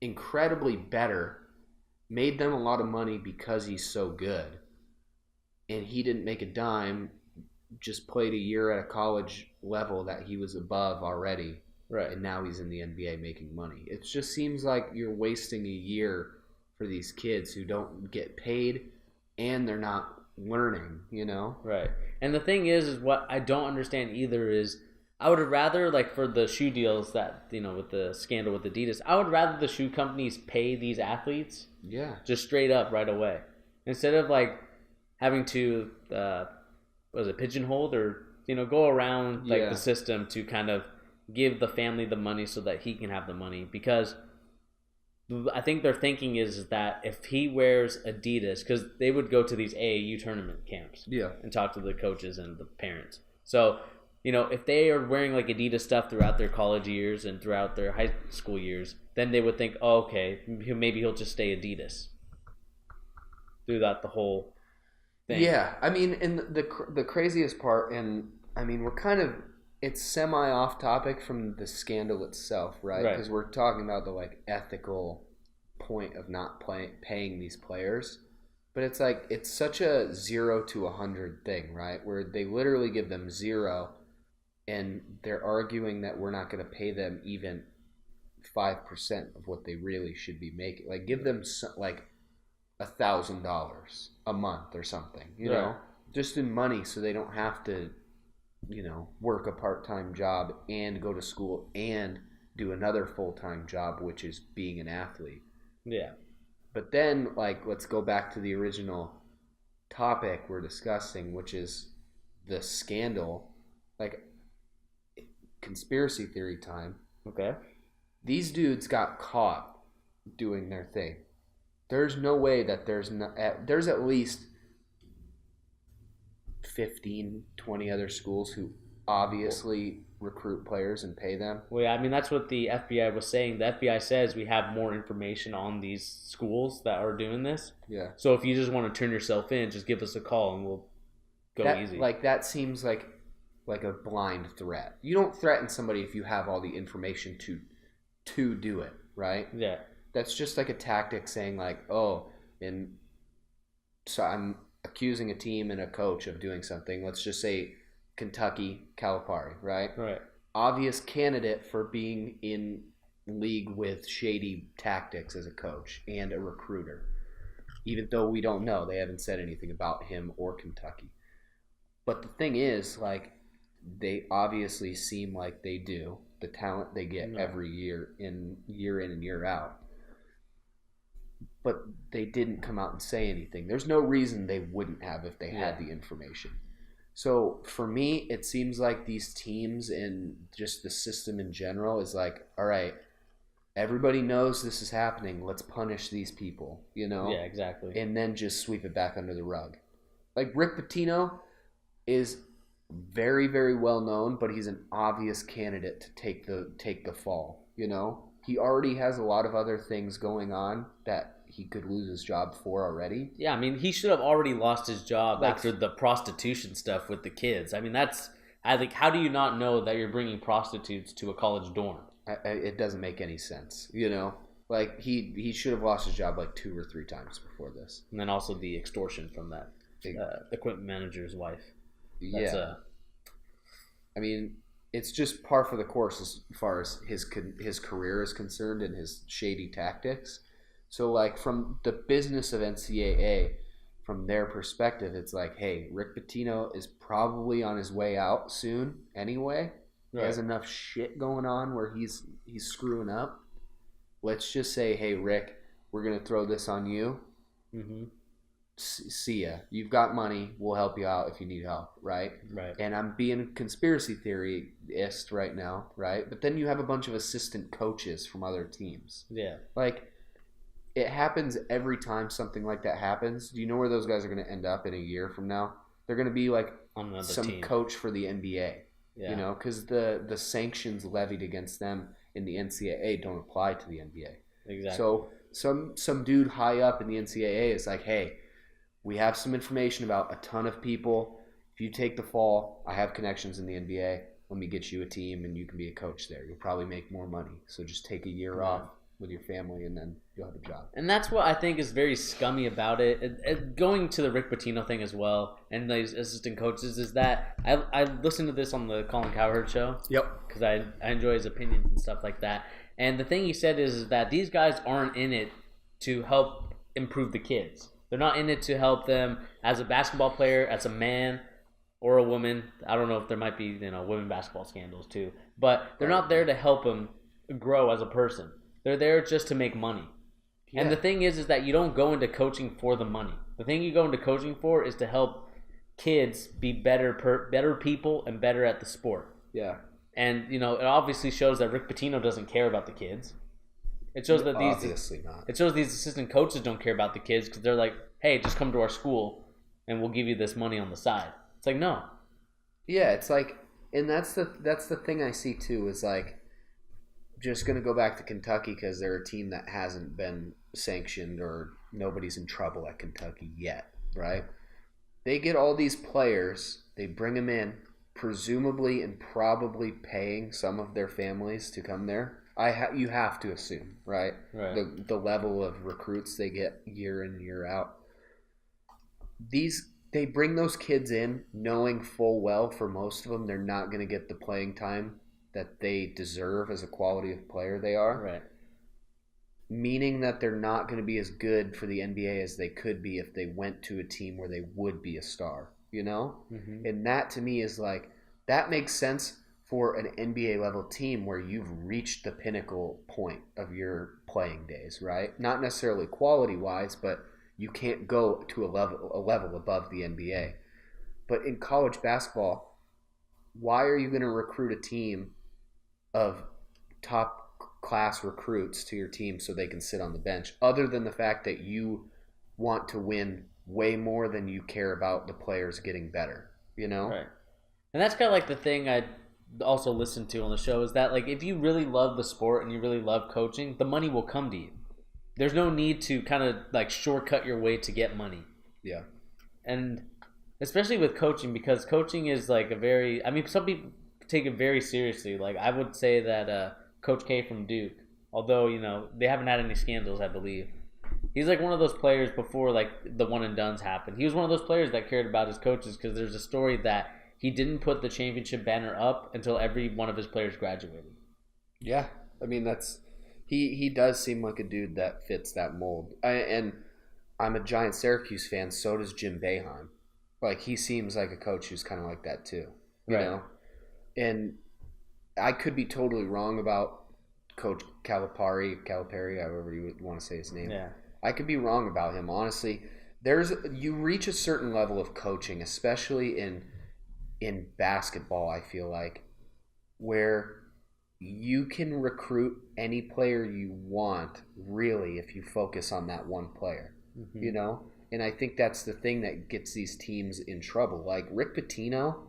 incredibly better, made them a lot of money because he's so good. And he didn't make a dime, just played a year at a college level that he was above already. Right. And now he's in the NBA making money. It just seems like you're wasting a year for these kids who don't get paid and they're not learning, you know? Right. And the thing is what I don't understand either is I would rather, like for the shoe deals that, with the scandal with Adidas, I would rather the shoe companies pay these athletes just straight up right away. Instead of like having to, pigeonholed or, go around like the system to kind of give the family the money so that he can have the money. Because I think their thinking is that if he wears Adidas, because they would go to these AAU tournament camps, and talk to the coaches and the parents. So, if they are wearing like Adidas stuff throughout their college years and throughout their high school years, then they would think, oh, okay, maybe he'll just stay Adidas throughout the whole thing. Yeah, I mean, and the craziest part, and I mean, it's semi off topic from the scandal itself, right? Because we're talking about the like ethical point of not paying these players, but it's like it's such a 0 to 100 thing, right? Where they literally give them 0, and they're arguing that we're not going to pay them even 5% of what they really should be making. Like give them like $1,000 a month or something, you know, just in money, so they don't have to, work a part-time job and go to school and do another full-time job, which is being an athlete. Yeah. But then, like, let's go back to the original topic we're discussing, which is the scandal, like conspiracy theory time. Okay. These dudes got caught doing their thing. There's no way that there's at least 15, 20 other schools who obviously recruit players and pay them. Well, yeah, I mean, that's what the FBI was saying. The FBI says we have more information on these schools that are doing this. Yeah. So if you just want to turn yourself in, just give us a call and we'll go easy. Like, that seems like a blind threat. You don't threaten somebody if you have all the information to do it, right? Yeah. That's just like a tactic saying like, oh, and so I'm accusing a team and a coach of doing something. Let's just say Kentucky, Calipari, right? Right. Obvious candidate for being in league with shady tactics as a coach and a recruiter. Even though we don't know, they haven't said anything about him or Kentucky. But the thing is, like, they obviously seem like they do. The talent they get every year in and year out. But they didn't come out and say anything. There's no reason they wouldn't have if they had the information. So for me, it seems like these teams and just the system in general is like, all right, everybody knows this is happening. Let's punish these people, Yeah, exactly. And then just sweep it back under the rug. Like Rick Pitino is very, very well known, but he's an obvious candidate to take the fall, He already has a lot of other things going on that he could lose his job for already. Yeah, I mean, he should have already lost his job after the prostitution stuff with the kids. I mean, I think, how do you not know that you're bringing prostitutes to a college dorm? It doesn't make any sense, Like, he should have lost his job like 2 or 3 times before this. And then also the extortion from that equipment manager's wife. I mean, it's just par for the course as far as his career is concerned and his shady tactics. So, like, from the business of NCAA, from their perspective, it's like, hey, Rick Pitino is probably on his way out soon anyway. Right. He has enough shit going on where he's screwing up. Let's just say, hey, Rick, we're going to throw this on you. Mm-hmm. See ya. You've got money. We'll help you out if you need help, right? Right. And I'm being conspiracy theorist right now, right? But then you have a bunch of assistant coaches from other teams. Yeah. Like, it happens every time something like that happens. Do you know where those guys are going to end up in a year from now? They're going to be like some team. Coach for the NBA, because the sanctions levied against them in the NCAA don't apply to the NBA. Exactly. So some dude high up in the NCAA is like, hey, we have some information about a ton of people. If you take the fall, I have connections in the NBA. Let me get you a team and you can be a coach there. You'll probably make more money. So just take a year off with your family and then you'll have a job. And that's what I think is very scummy about it. Going to the Rick Pitino thing as well and these assistant coaches is that I listened to this on the Colin Cowherd show. Yep. Because I enjoy his opinions and stuff like that. And the thing he said is that these guys aren't in it to help improve the kids. They're not in it to help them as a basketball player, as a man or a woman. I don't know if there might be, women basketball scandals too. But they're not there to help them grow as a person. They're there just to make money. Yeah. And the thing is that you don't go into coaching for the money. The thing you go into coaching for is to help kids be better people and better at the sport. Yeah. And, it obviously shows that Rick Pitino doesn't care about the kids. It shows that Obviously not. It shows these assistant coaches don't care about the kids because they're like, hey, just come to our school and we'll give you this money on the side. It's like, no. Yeah, it's like, and that's the thing I see too is like, just gonna go back to Kentucky because they're a team that hasn't been sanctioned or nobody's in trouble at Kentucky yet, right? They get all these players, they bring them in, presumably and probably paying some of their families to come there. You have to assume, right? Right. The level of recruits they get year in year out. They bring those kids in knowing full well for most of them they're not going to get the playing time that they deserve as a quality of player they are. Right. Meaning that they're not going to be as good for the NBA as they could be if they went to a team where they would be a star, you know? Mm-hmm. And that to me is like, that makes sense for an NBA level team where you've reached the pinnacle point of your playing days, right? Not necessarily quality wise, but you can't go to a level above the NBA. But in college basketball, why are you going to recruit a team of top class recruits to your team so they can sit on the bench, other than the fact that you want to win way more than you care about the players getting better, you know? Right. And that's kind of like the thing I also listen to on the show is that, like, if you really love the sport and you really love coaching, the money will come to you. There's no need to kind of like shortcut your way to get money. Yeah. And especially with coaching, because coaching is like some people take it very seriously. Like, I would say that Coach K from Duke, although, you know, they haven't had any scandals, I believe. He's like one of those players before like the one and dones happened. He was one of those players that cared about his coaches because there's a story that he didn't put the championship banner up until every one of his players graduated. Yeah. I mean, he does seem like a dude that fits that mold. And I'm a giant Syracuse fan, so does Jim Boeheim. Like, he seems like a coach who's kind of like that too, you know? And I could be totally wrong about Coach Calipari, however you would want to say his name. Yeah. I could be wrong about him. Honestly, you reach a certain level of coaching, especially in basketball, I feel like, where you can recruit any player you want, really, if you focus on that one player, you know? And I think that's the thing that gets these teams in trouble. Like, Rick Pitino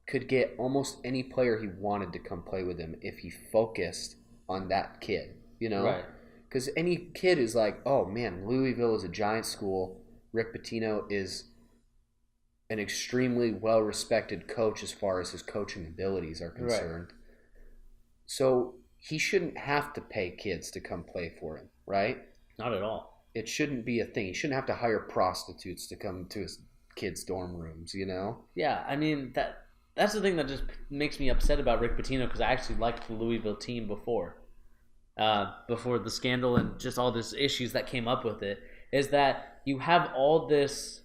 could get almost any player he wanted to come play with him if he focused on that kid, you know? Right. Because any kid is like, oh, man, Louisville is a giant school. Rick Pitino is an extremely well-respected coach as far as his coaching abilities are concerned. Right. So he shouldn't have to pay kids to come play for him, right? Not at all. It shouldn't be a thing. He shouldn't have to hire prostitutes to come to his kids' dorm rooms, you know? Yeah, I mean, that's the thing that just makes me upset about Rick Pitino, because I actually liked the Louisville team before the scandal and just all these issues that came up with it, is that you have all this,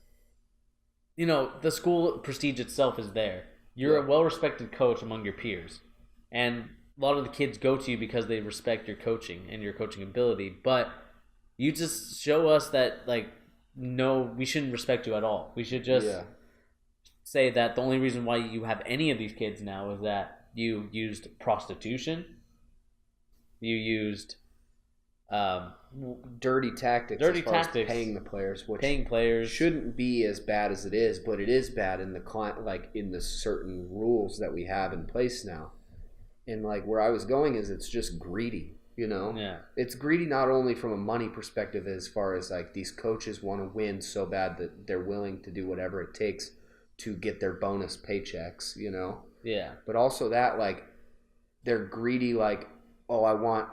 you know, the school prestige itself is there. You're a well-respected coach among your peers, and a lot of the kids go to you because they respect your coaching and your coaching ability, but you just show us that, like, no, we shouldn't respect you at all. We should just say that the only reason why you have any of these kids now is that you used prostitution, you used dirty tactics as far as paying the players, which shouldn't be as bad as it is, but it is bad in the certain rules that we have in place now. And like where I was going is it's just greedy, you know? Yeah. It's greedy not only from a money perspective as far as like these coaches want to win so bad that they're willing to do whatever it takes to get their bonus paychecks, you know? Yeah. But also that, like, they're greedy, like, oh, I want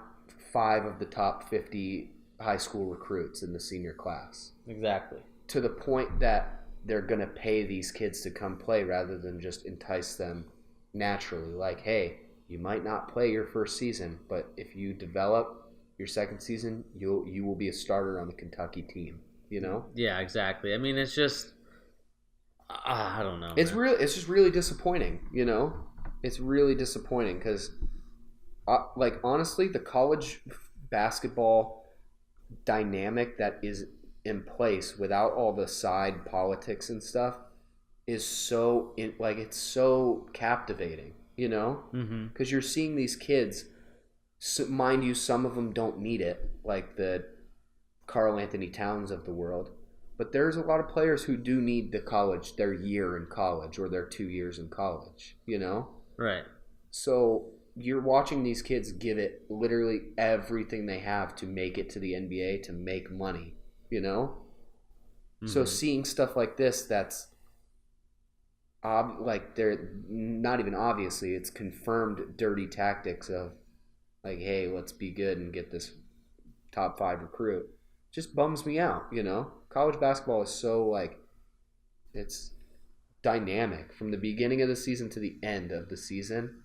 5 of the top 50 high school recruits in the senior class. Exactly. To the point that they're going to pay these kids to come play rather than just entice them naturally. Like, hey, you might not play your first season, but if you develop your second season, you will be a starter on the Kentucky team, you know? Yeah, exactly. I mean, it's just, I don't know. It's just really disappointing, you know? It's really disappointing because, like, honestly, the college basketball dynamic that is in place without all the side politics and stuff is it's so captivating, you know? Because you're seeing these kids So, mind you, some of them don't need it, like the Karl Anthony Towns of the world. But there's a lot of players who do need their year in college or their 2 years in college, you know? Right. So you're watching these kids give it literally everything they have to make it to the NBA, to make money, you know? Mm-hmm. So seeing stuff like this, that's like they're not even obviously, it's confirmed dirty tactics of like, hey, let's be good and get this top 5 recruit. Just bums me out, you know? College basketball is so like, it's dynamic from the beginning of the season to the end of the season.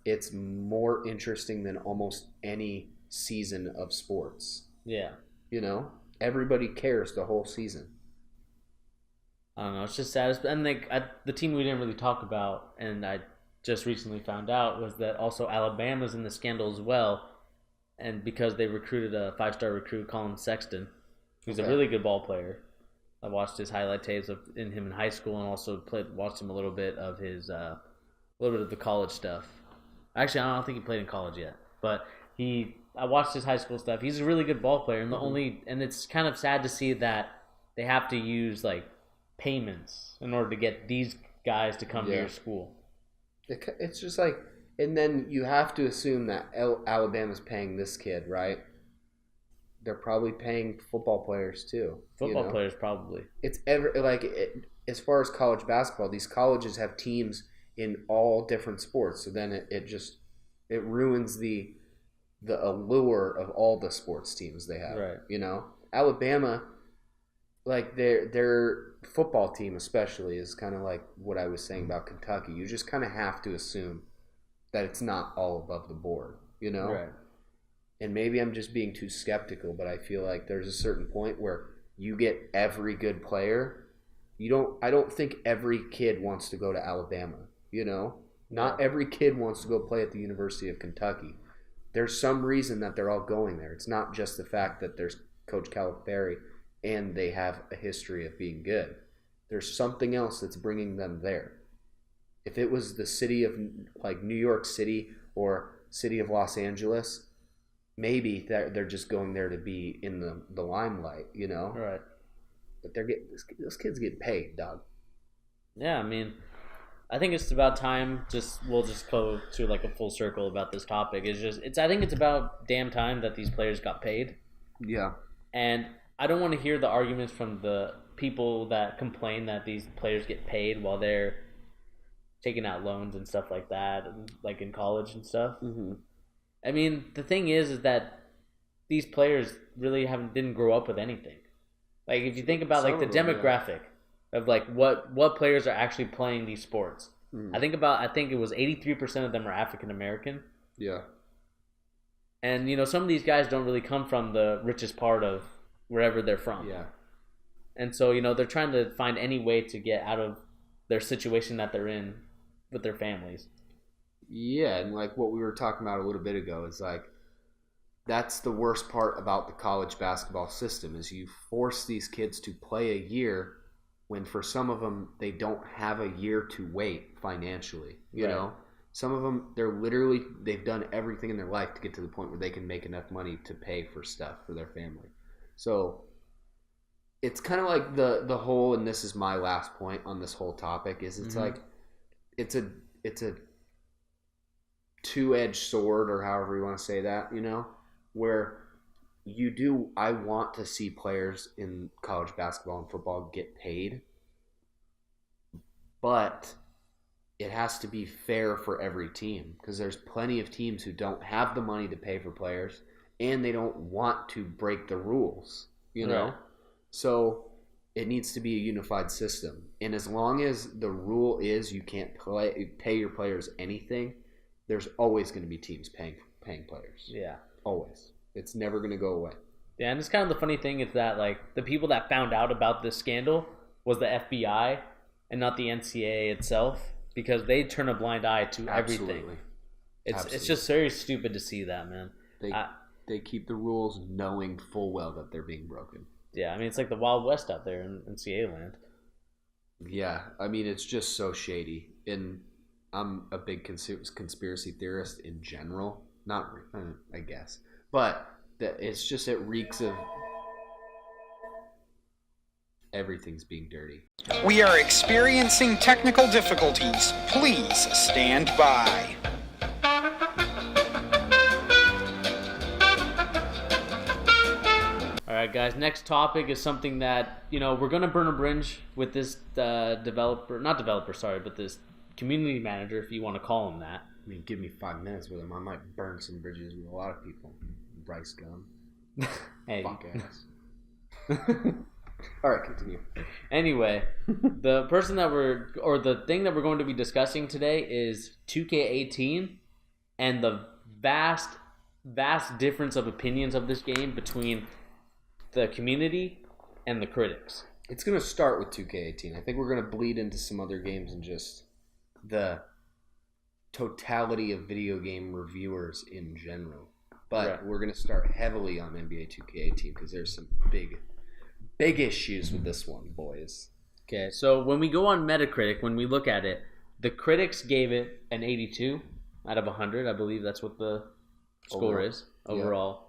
It's more interesting than almost any season of sports. Yeah. You know? Everybody cares the whole season. I don't know. It's just sad. And like the team we didn't really talk about, and I just recently found out, was that also Alabama's in the scandal as well. And because they recruited a 5-star recruit, Colin Sexton, who's a really good ball player. I watched his highlight tapes of him in high school, and also watched him a little bit of his a little bit of the college stuff. Actually, I don't think he played in college yet, but I watched his high school stuff. He's a really good ball player, and it's kind of sad to see that they have to use like payments in order to get these guys to come to your school. It's just like, and then you have to assume that Alabama's paying this kid, right? They're probably paying football players too. Football players probably. It's as far as college basketball, these colleges have teams in all different sports. So then it ruins the allure of all the sports teams they have. Right. You know, Alabama, like their football team especially is kind of like what I was saying about Kentucky. You just kind of have to assume that it's not all above the board. You know. Right. And maybe I'm just being too skeptical, but I feel like there's a certain point where you get every good player. I don't think every kid wants to go to Alabama, you know? Not every kid wants to go play at the University of Kentucky. There's some reason that they're all going there. It's not just the fact that there's Coach Calipari and they have a history of being good. There's something else that's bringing them there. If it was the city of like New York City or city of Los Angeles, maybe they're just going there to be in the limelight, you know? Right. But those kids get paid, dog. Yeah, I mean, I think it's about time. We'll just go to like a full circle about this topic. I think it's about damn time that these players got paid. Yeah. And I don't want to hear the arguments from the people that complain that these players get paid while they're taking out loans and stuff like that, and like in college and stuff. Mm-hmm. I mean, the thing is that these players really didn't grow up with anything. Like, if you think about like the demographic of like what players are actually playing these sports, I think it was 83% of them are African American. Yeah. And you know, some of these guys don't really come from the richest part of wherever they're from. Yeah. And so, you know, they're trying to find any way to get out of their situation that they're in with their families. Yeah, and like what we were talking about a little bit ago is like that's the worst part about the college basketball system is you force these kids to play a year when for some of them they don't have a year to wait financially, you know? Some of them they've done everything in their life to get to the point where they can make enough money to pay for stuff for their family. So it's kind of like the whole, and this is my last point on this whole topic, is it's like it's a two-edged sword, or however you want to say that, you know, where I want to see players in college basketball and football get paid, but it has to be fair for every team, because there's plenty of teams who don't have the money to pay for players and they don't want to break the rules, you know? Right. So it needs to be a unified system. And as long as the rule is you can't pay your players anything, there's always going to be teams paying players. Yeah. Always. It's never going to go away. Yeah, and it's kind of the funny thing is that like the people that found out about this scandal was the FBI and not the NCAA itself, because they turn a blind eye to everything. It's just very stupid to see that, man. They keep the rules knowing full well that they're being broken. Yeah, I mean, it's like the Wild West out there in NCAA land. Yeah, I mean, it's just so shady. And I'm a big conspiracy theorist in general. Not, I guess. But it's just, it reeks of everything's being dirty. We are experiencing technical difficulties. Please stand by. All right, guys. Next topic is something that we're gonna burn a bridge with this but this community manager, if you want to call him that. I mean, give me 5 minutes with him. I might burn some bridges with a lot of people. Bryce Gum. Hey. Fuck ass. All right, continue. Anyway, the thing that we're going to be discussing today is 2K18 and the vast difference of opinions of this game between the community and the critics. It's going to start with 2K18. I think we're going to bleed into some other games and just the totality of video game reviewers in general. But We're going to start heavily on NBA 2K18 because there's some big issues with this one, boys. Okay, so when we go on Metacritic, when we look at it, the critics gave it an 82 out of 100. I believe that's what the score is overall.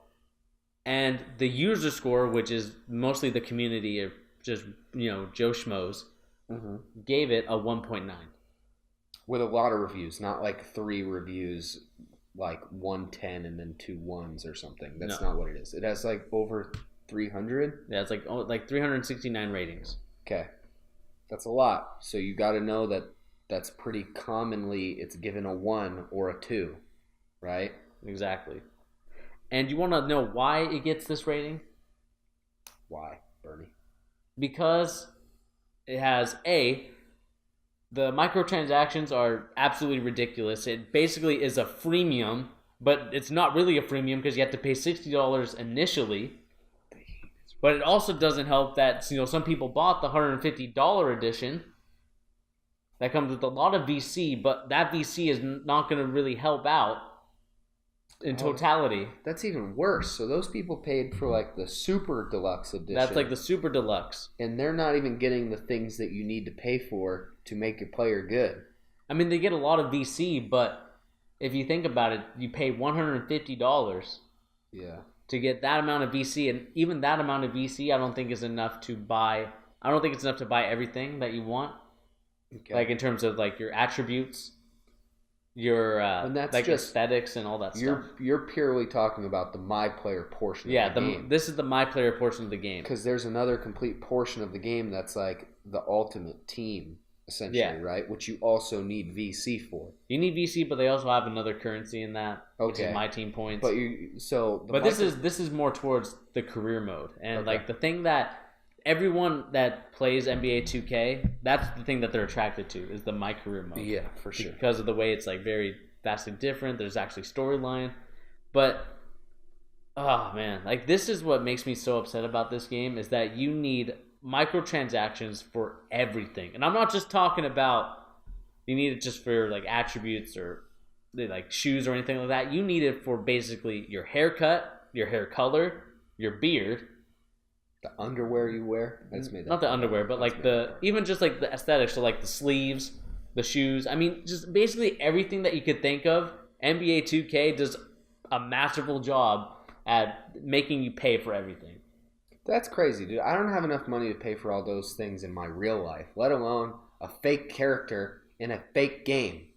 Yeah. And the user score, which is mostly the community of just, Joe Schmoes, gave it a 1.9. With a lot of reviews, not like 3 reviews, like 110 and then 2 1s or something. That's not what it is. It has like over 300. Yeah, it's like 369 ratings. Okay, that's a lot. So you got to know that's pretty commonly it's given a 1 or a 2, right? Exactly. And you want to know why it gets this rating? Why, Bernie? Because it has the microtransactions are absolutely ridiculous. It basically is a freemium, but it's not really a freemium because you have to pay $60 initially. But it also doesn't help that some people bought the $150 edition that comes with a lot of VC, but that VC is not going to really help out in totality. That's even worse. So those people paid for like the super deluxe edition. That's like the super deluxe. And they're not even getting the things that you need to pay for to make your player good. I mean, they get a lot of VC, but if you think about it, you pay $150 to get that amount of VC, and even that amount of VC I don't think is enough to buy. I don't think it's enough to buy everything that you want. Okay. Like in terms of like your attributes, your and that's like just aesthetics and all that stuff. You're purely talking about the My Player portion of the game. This is the My Player portion of the game. Because there's another complete portion of the game that's like the ultimate team, essentially, right? Which you also need VC for. You need VC, but they also have another currency in that, which is My Team points. But this is more towards the career mode, and like the thing that everyone that plays NBA 2K, that's the thing that they're attracted to is the My Career mode. Yeah, for sure. Because of the way it's like very vastly different. There's actually storyline, but oh man, like this is what makes me so upset about this game is that you need microtransactions for everything, and I'm not just talking about you need it just for like attributes or like shoes or anything like that. You need it for basically your haircut, your hair color, your beard. The underwear you wear? That's made not the underwear, but like even just like the aesthetics, so like the sleeves, the shoes. I mean, just basically everything that you could think of. NBA 2K does a masterful job at making you pay for everything. That's crazy, dude. I don't have enough money to pay for all those things in my real life, let alone a fake character in a fake game.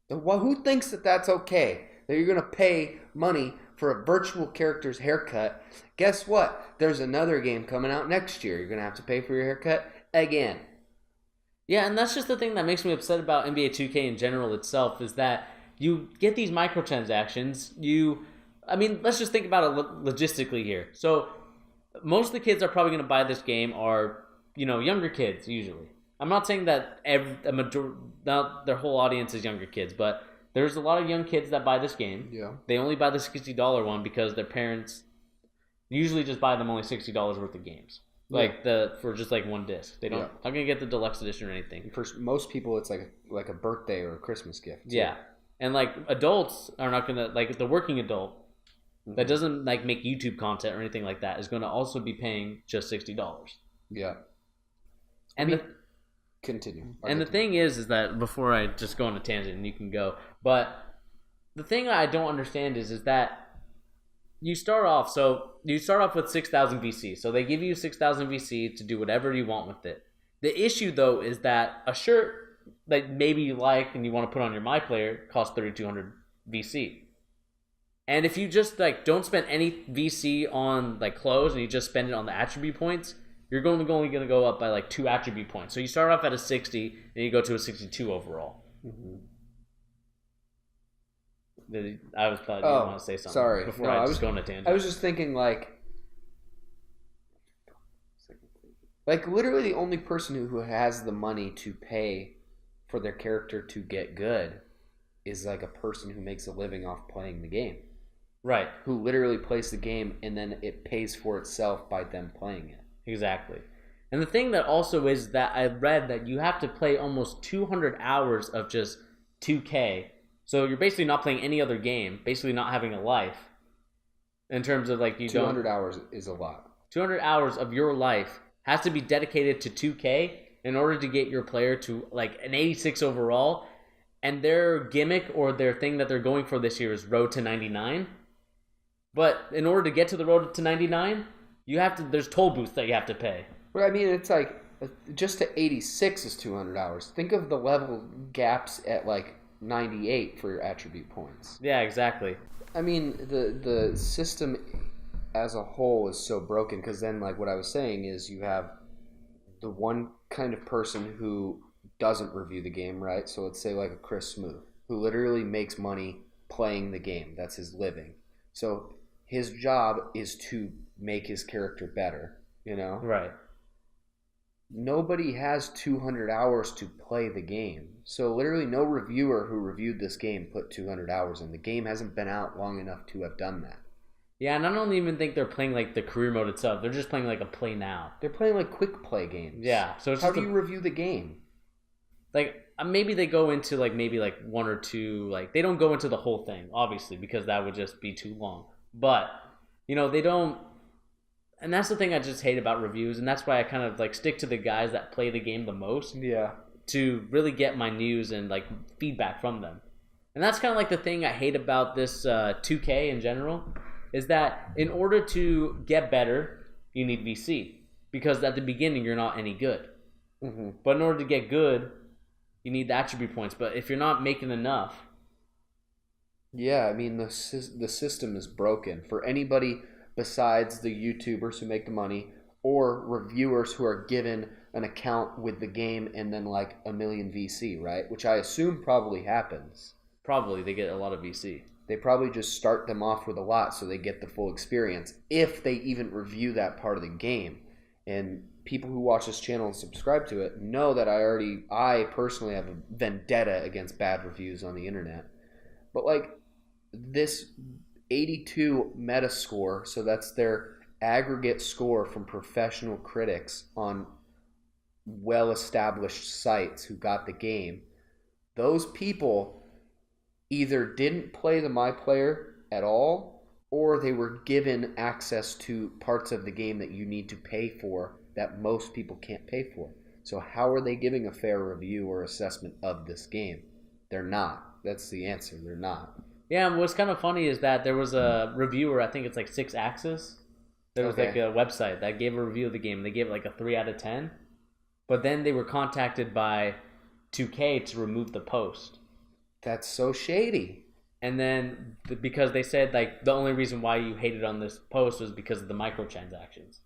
Who thinks that that's okay? That you're going to pay money for a virtual character's haircut? Guess what? There's another game coming out next year. You're going to have to pay for your haircut again. Yeah, and that's just the thing that makes me upset about NBA 2K in general itself is that you get these microtransactions. Let's just think about it logistically here. So most of the kids are probably going to buy this game are, younger kids usually. I'm not saying that not their whole audience is younger kids, but there's a lot of young kids that buy this game. Yeah. They only buy the $60 one because their parents usually just buy them only $60 worth of games. For just like one disc. They don't not gonna get the deluxe edition or anything. For most people it's like a birthday or a Christmas gift. Yeah. And like adults are not gonna like the working adult that doesn't like make YouTube content or anything like that is gonna also be paying just $60. Yeah. And continue. The thing is that before I just go on a tangent and you can go, but the thing I don't understand is that you start off with 6,000 VC. So they give you 6,000 VC to do whatever you want with it. The issue though is that a shirt that maybe you like and you want to put on your My Player costs 3,200 VC. And if you just like don't spend any VC on like clothes and you just spend it on the attribute points, you're only going to go up by like 2 attribute points. So you start off at a 60 and you go to a 62 overall. Mm-hmm. I was thought you want to say something. Sorry. Before I was going to tangent. I was just thinking like literally the only person who has the money to pay for their character to get good is like a person who makes a living off playing the game. Right. Who literally plays the game and then it pays for itself by them playing it. Exactly. And the thing that also is that I read that you have to play almost 200 hours of just 2K. So you're basically not playing any other game, basically not having a life. In terms of like 200 hours is a lot. 200 hours of your life has to be dedicated to 2K in order to get your player to like an 86 overall. And their gimmick or their thing that they're going for this year is Road to 99. But in order to get to the Road to 99, there's toll booths that you have to pay. But I mean, it's like just to 86 is 200 hours. Think of the level gaps at like 98 for your attribute points. Yeah, exactly. I mean, the system as a whole is so broken because then, like what I was saying, is you have the one kind of person who doesn't review the game, right? So let's say like a Chris Smoot, who literally makes money playing the game. That's his living. So his job is to make his character better, you know? Right. Nobody has 200 hours to play the game. So literally no reviewer who reviewed this game put 200 hours in. The game hasn't been out long enough to have done that. Yeah, and I don't even think they're playing like the career mode itself. They're just playing like a play now. They're playing like quick play games. Yeah. So it's how do you review the game? Like maybe they go into like maybe like one or two, like they don't go into the whole thing, obviously, because that would just be too long. But they don't. And that's the thing I just hate about reviews, and that's why I kind of like stick to the guys that play the game the most. Yeah. To really get my news and like feedback from them. And that's kind of like the thing I hate about this 2K in general, is that in order to get better, you need VC. Because at the beginning, you're not any good. Mm-hmm. But in order to get good, you need the attribute points. But if you're not making enough... Yeah, I mean, the system is broken. For anybody besides the YouTubers who make the money or reviewers who are given an account with the game and then like a million VC, right? Which I assume probably happens. Probably. They get a lot of VC. They probably just start them off with a lot so they get the full experience if they even review that part of the game. And people who watch this channel and subscribe to it know that I personally have a vendetta against bad reviews on the internet. But like this 82 meta score, so that's their aggregate score from professional critics on well-established sites who got the game. Those people either didn't play the My Player at all, or they were given access to parts of the game that you need to pay for that most people can't pay for. So how are they giving a fair review or assessment of this game? They're not. That's the answer. They're not. Yeah, and what's kind of funny is that there was a reviewer, I think it's like 6 Axis. There was like a website that gave a review of the game. They gave it like a 3 out of 10. But then they were contacted by 2K to remove the post. That's so shady. And then because they said like the only reason why you hated on this post was because of the microtransactions.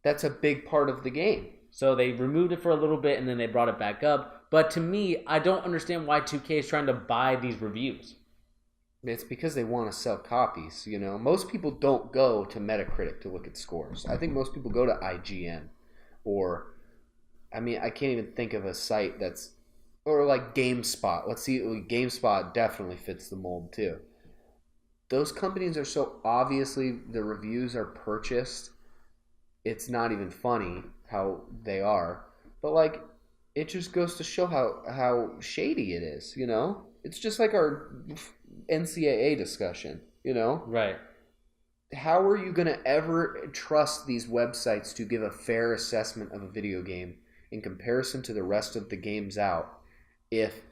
That's a big part of the game. So they removed it for a little bit and then they brought it back up. But to me, I don't understand why 2K is trying to buy these reviews. It's because they want to sell copies, you know. Most people don't go to Metacritic to look at scores. I think most people go to IGN or, I mean, I can't even think of a site that's, or like GameSpot. Let's see, GameSpot definitely fits the mold too. Those companies are so obviously, the reviews are purchased. It's not even funny how they are. But like, it just goes to show how shady it is, you know? It's just like our NCAA discussion, you know? Right. How are you going to ever trust these websites to give a fair assessment of a video game in comparison to the rest of the games out if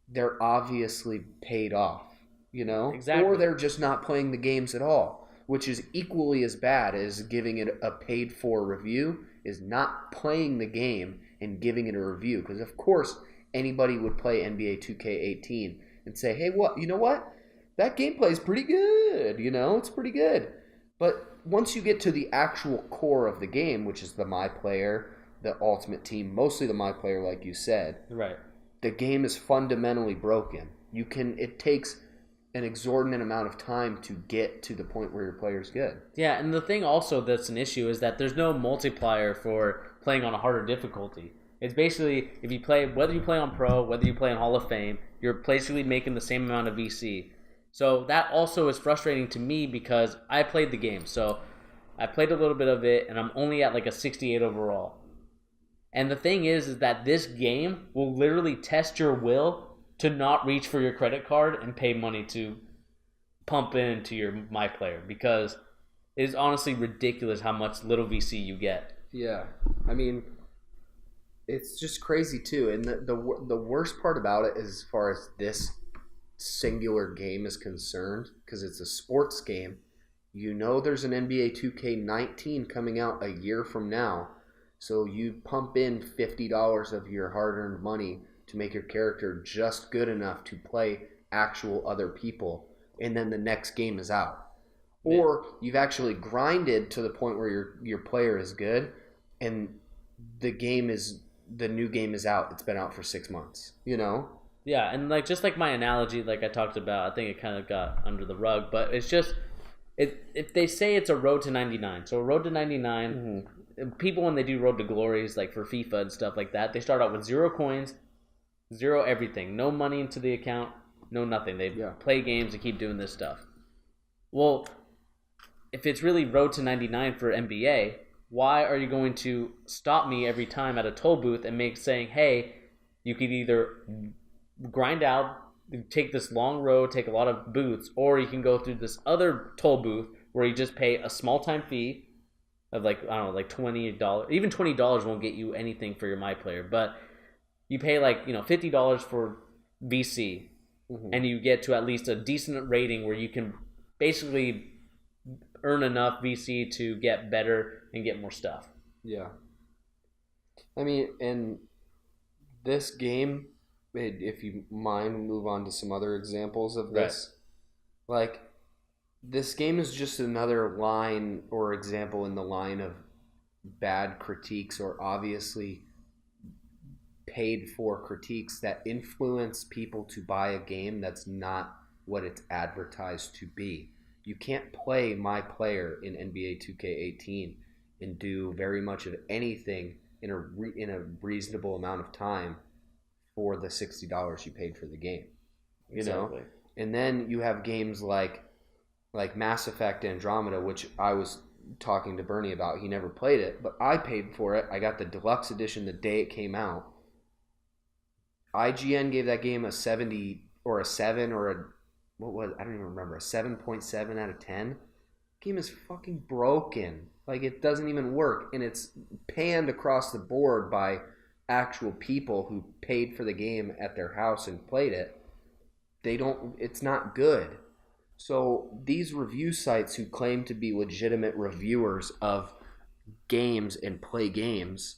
they're obviously paid off, Exactly. Or they're just not playing the games at all, which is equally as bad as giving it a paid for review, is not playing the game and giving it a review. Because of course anybody would play NBA 2K18 and say, hey, you know what? That gameplay is pretty good, it's pretty good. But once you get to the actual core of the game, which is the My Player, the Ultimate Team, mostly the My Player, like you said, right, the game is fundamentally broken. It takes an exorbitant amount of time to get to the point where your player's good. Yeah, and the thing also that's an issue is that there's no multiplier for playing on a harder difficulty. It's basically, if you play, whether you play on Pro, whether you play on Hall of Fame, you're basically making the same amount of VC. So that also is frustrating to me because I played the game. So I played a little bit of it, and I'm only at like a 68 overall. And the thing is that this game will literally test your will to not reach for your credit card and pay money to pump into your My Player, because it is honestly ridiculous how much little VC you get. Yeah, I mean, it's just crazy too. And the worst part about it, as far as this singular game is concerned, because it's a sports game, there's an NBA 2K19 coming out a year from now, so you pump in $50 of your hard-earned money to make your character just good enough to play actual other people, and then the next game is out. Or you've actually grinded to the point where your player is good, and the new game is out. It's been out for 6 months, Yeah, and just like my analogy, like I talked about, I think it kind of got under the rug, but it's just, if they say it's a road to 99, so a road to 99, people when they do road to glories, like for FIFA and stuff like that, they start out with 0 coins, 0 everything, no money into the account, no nothing. They play games and keep doing this stuff. Well, if it's really road to 99 for NBA, why are you going to stop me every time at a toll booth and saying, hey, you could either grind out, take this long road, take a lot of booths, or you can go through this other toll booth where you just pay a small time fee of $20. Even $20 won't get you anything for your My Player, but you pay $50 for VC, and you get to at least a decent rating where you can basically earn enough VC to get better and get more stuff. Yeah. I mean, and this game, if you mind, move on to some other examples of this. Right. This game is just another line or example in the line of bad critiques, or obviously paid for critiques that influence people to buy a game that's not what it's advertised to be. You can't play My Player in NBA 2K18 and do very much of anything in a reasonable amount of time for the $60 you paid for the game. Exactly. And then you have games like Mass Effect Andromeda, which I was talking to Bernie about. He never played it, but I paid for it. I got the deluxe edition the day it came out. IGN gave that game a 70 or a 7 or a, what was, I don't even remember, a 7.7 out of 10. Game is fucking broken. It doesn't even work, and it's panned across the board by actual people who paid for the game at their house and played it. It's not good. So these review sites who claim to be legitimate reviewers of games and play games,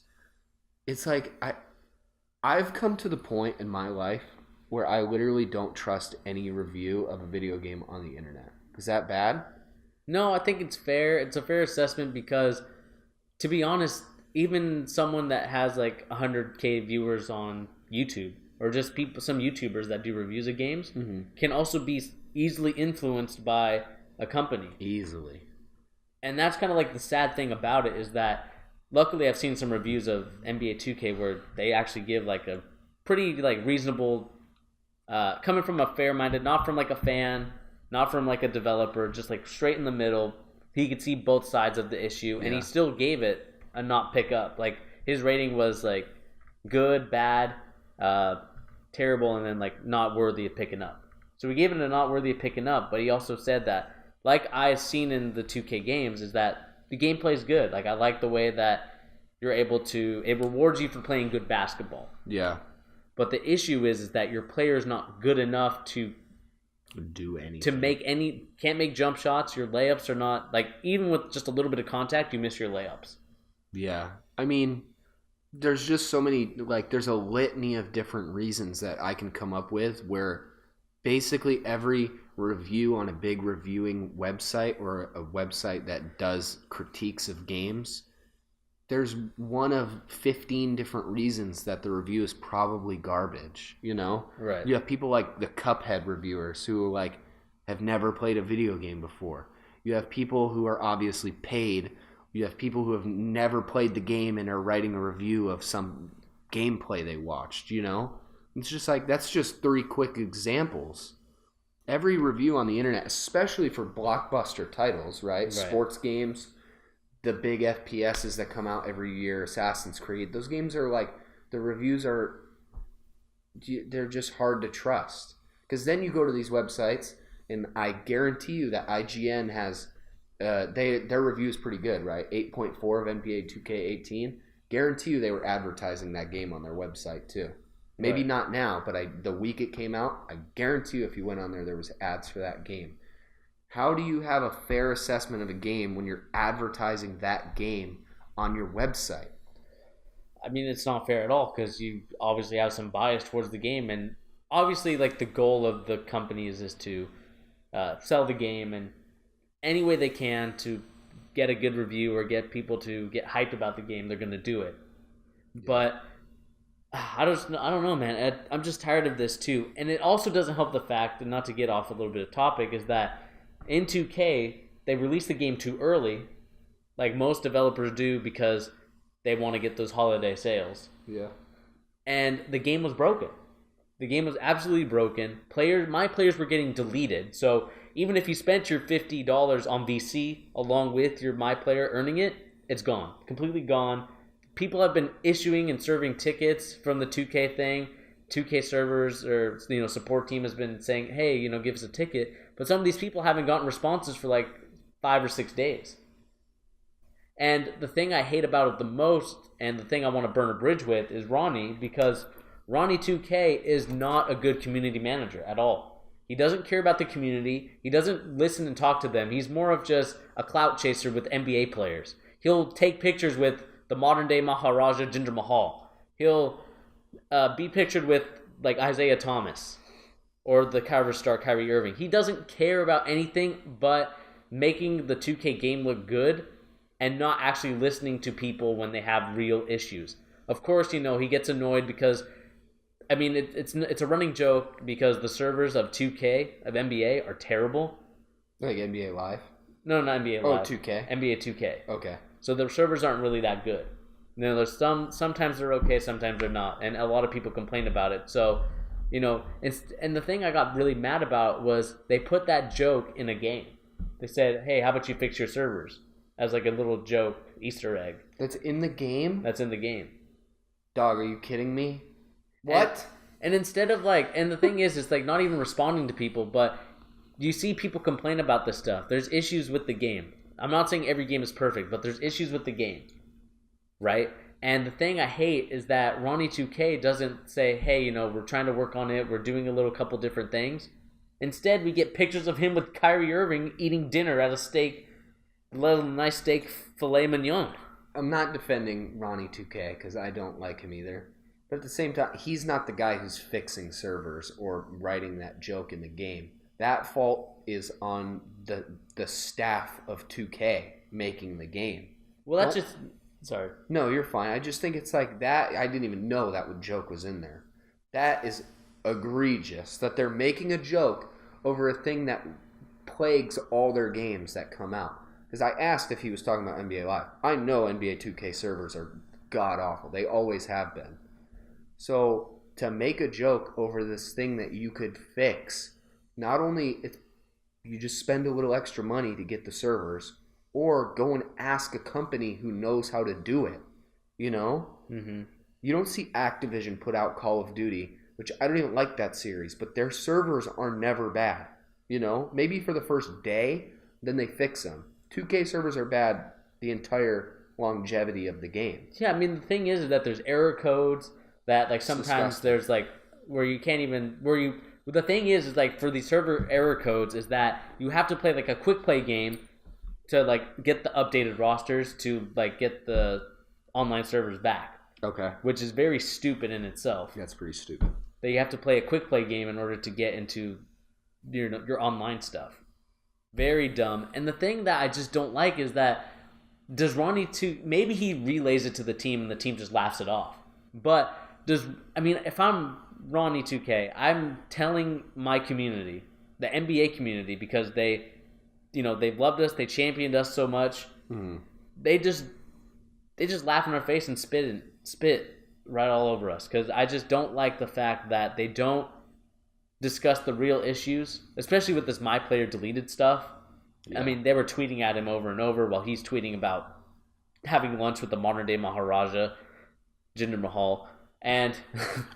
it's I've come to the point in my life where I literally don't trust any review of a video game on the internet. Is that bad? No, I think it's fair. It's a fair assessment because, to be honest, even someone that has 100K viewers on YouTube, or just some YouTubers that do reviews of games, can also be easily influenced by a company. Easily. And that's kind of the sad thing about it, is that luckily I've seen some reviews of NBA 2K where they actually give a pretty reasonable, coming from a fair-minded, not from a fan, not from a developer, just straight in the middle. He could see both sides of the issue, and he still gave it a not pick up. His rating was good, bad, terrible, and then not worthy of picking up. So we gave it a not worthy of picking up, but he also said that, I've seen in the 2K games, is that the gameplay is good. I like the way that you're able to, it rewards you for playing good basketball. Yeah. But the issue is that your player is not good enough to do anything. Can't make jump shots. Your layups are not, like, even with just a little bit of contact, you miss your layups. Yeah. I mean, there's just so many, like, there's a litany of different reasons that I can come up with where basically every review on a big reviewing website or a website that does critiques of games, there's one of 15 different reasons that the review is probably garbage, you know? Right. You have people like the Cuphead reviewers who, like, have never played a video game before. You have people who are obviously paid. You have people who have never played the game and are writing a review of some gameplay they watched, you know? It's just like, that's just 3 quick examples. Every review on the internet, especially for blockbuster titles, right? Sports games, the big FPSs that come out every year, Assassin's Creed, those games are like, the reviews are, they're just hard to trust. Because then you go to these websites, and I guarantee you that IGN has, their review is pretty good, right? 8.4 of NBA 2K18. Guarantee you they were advertising that game on their website too. Maybe not now, but the week it came out, I guarantee you if you went on there was ads for that game. How do you have a fair assessment of a game when you're advertising that game on your website? I mean, it's not fair at all because you obviously have some bias towards the game. And obviously, like, the goal of the companies is to sell the game and any way they can to get a good review or get people to get hyped about the game, they're going to do it. Yeah. But I don't know, man. I'm just tired of this too. And it also doesn't help the fact, and not to get off a little bit of topic, is that in 2K, they released the game too early, like most developers do because they want to get those holiday sales. Yeah. And the game was broken. The game was absolutely broken. My players were getting deleted. So even if you spent your $50 on VC along with your My Player earning it, it's gone. Completely gone. People have been issuing and serving tickets from the 2K thing. 2K servers or support team has been saying, hey, give us a ticket. But some of these people haven't gotten responses for like 5 or 6 days. And the thing I hate about it the most, and the thing I want to burn a bridge with, is Ronnie, because Ronnie 2K is not a good community manager at all. He doesn't care about the community. He doesn't listen and talk to them. He's more of just a clout chaser with NBA players. He'll take pictures with the modern-day Maharaja Jinder Mahal. He'll be pictured with, like, Isaiah Thomas or the Carver star Kyrie Irving. He doesn't care about anything but making the 2K game look good and not actually listening to people when they have real issues. Of course, he gets annoyed because, I mean, it's a running joke because the servers of 2K, of NBA, are terrible. Like NBA Live? No, not NBA Live. Oh, 2K? NBA 2K. Okay. So the servers aren't really that good. There's sometimes they're okay, sometimes they're not, and a lot of people complain about it. So, and the thing I got really mad about was they put that joke in a game. They said, "Hey, how about you fix your servers?" as like a little joke Easter egg. That's in the game? That's in the game. Dog, are you kidding me? What? And instead of and the thing is, it's like not even responding to people, but you see people complain about this stuff. There's issues with the game. I'm not saying every game is perfect, but there's issues with the game, right? And the thing I hate is that Ronnie 2K doesn't say, hey, we're trying to work on it. We're doing a couple different things. Instead, we get pictures of him with Kyrie Irving eating dinner at a nice steak filet mignon. I'm not defending Ronnie 2K because I don't like him either. But at the same time, he's not the guy who's fixing servers or writing that joke in the game. That fault is on the staff of 2K making the game. Well, that's just... Sorry. No, you're fine. I just think it's like that. I didn't even know that joke was in there. That is egregious that they're making a joke over a thing that plagues all their games that come out. Because I asked if he was talking about NBA Live. I know NBA 2K servers are god-awful. They always have been. So to make a joke over this thing that you could fix, not only you just spend a little extra money to get the servers, or go and ask a company who knows how to do it, Mm-hmm. You don't see Activision put out Call of Duty, which I don't even like that series, but their servers are never bad. Maybe for the first day, then they fix them. 2K servers are bad the entire longevity of the game. Yeah, I mean, the thing is that there's error codes. that like sometimes there's like where you can't even the thing is like for these server error codes is that you have to play like a quick play game to like get the updated rosters to like get the online servers back. Okay. Which is very stupid in itself. That's pretty stupid. That you have to play a quick play game in order to get into your online stuff. Very dumb. And the thing that I just don't like is that does Ronnie maybe he relays it to the team and the team just laughs it off. But if I'm Ronnie 2K, I'm telling my community, the NBA community, because they've loved us, they championed us so much. Mm. They just laugh in our face and spit right all over us, because I just don't like the fact that they don't discuss the real issues, especially with this my player deleted stuff. Yeah. I mean, they were tweeting at him over and over while he's tweeting about having lunch with the modern day Maharaja, Jinder Mahal, and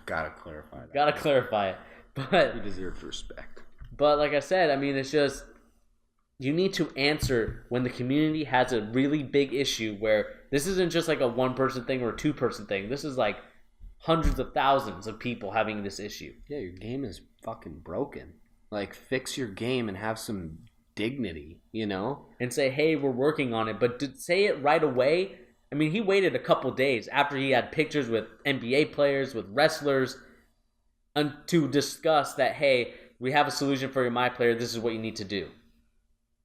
gotta clarify that. Gotta clarify it. But he deserves respect. But like I said, I mean, it's just you need to answer when the community has a really big issue where this isn't just like a one-person thing or a two-person thing. This is like hundreds of thousands of people having this issue. Yeah, your game is fucking broken. Like, fix your game and have some dignity, And say, hey, we're working on it. But to say it right away, I mean, he waited a couple days after he had pictures with NBA players, with wrestlers, to discuss that, hey, we have a solution for your my player. This is what you need to do.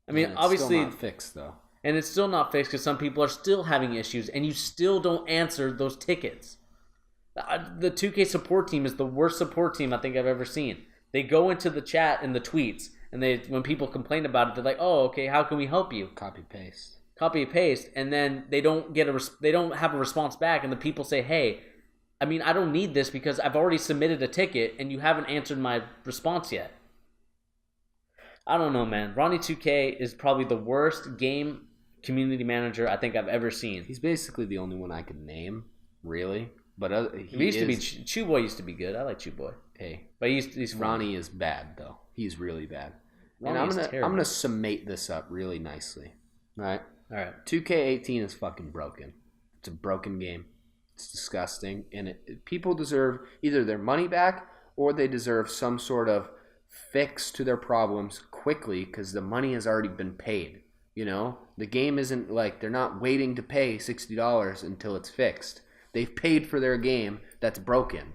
I mean, it's obviously, still not fixed though, and it's still not fixed because some people are still having issues, and you still don't answer those tickets. The 2K support team is the worst support team I think I've ever seen. They go into the chat and the tweets, and when people complain about it, they're like, "Oh, okay, how can we help you?" Copy paste, and then they don't have a response back, and the people say, "Hey, I mean, I don't need this because I've already submitted a ticket, and you haven't answered my response yet." I don't know, man. Ronnie 2K is probably the worst game community manager I think I've ever seen. He's basically the only one I could name, really. But Chew Boy used to be good. I like Chew Boy. Hey, but he's Ronnie is bad though. He's really bad. Ronnie and I'm gonna summate this up really nicely. All right. 2K18 is fucking broken. It's a broken game. It's disgusting, and people deserve either their money back or they deserve some sort of fix to their problems quickly because the money has already been paid. The game isn't like they're not waiting to pay $60 until it's fixed. They've paid for their game that's broken,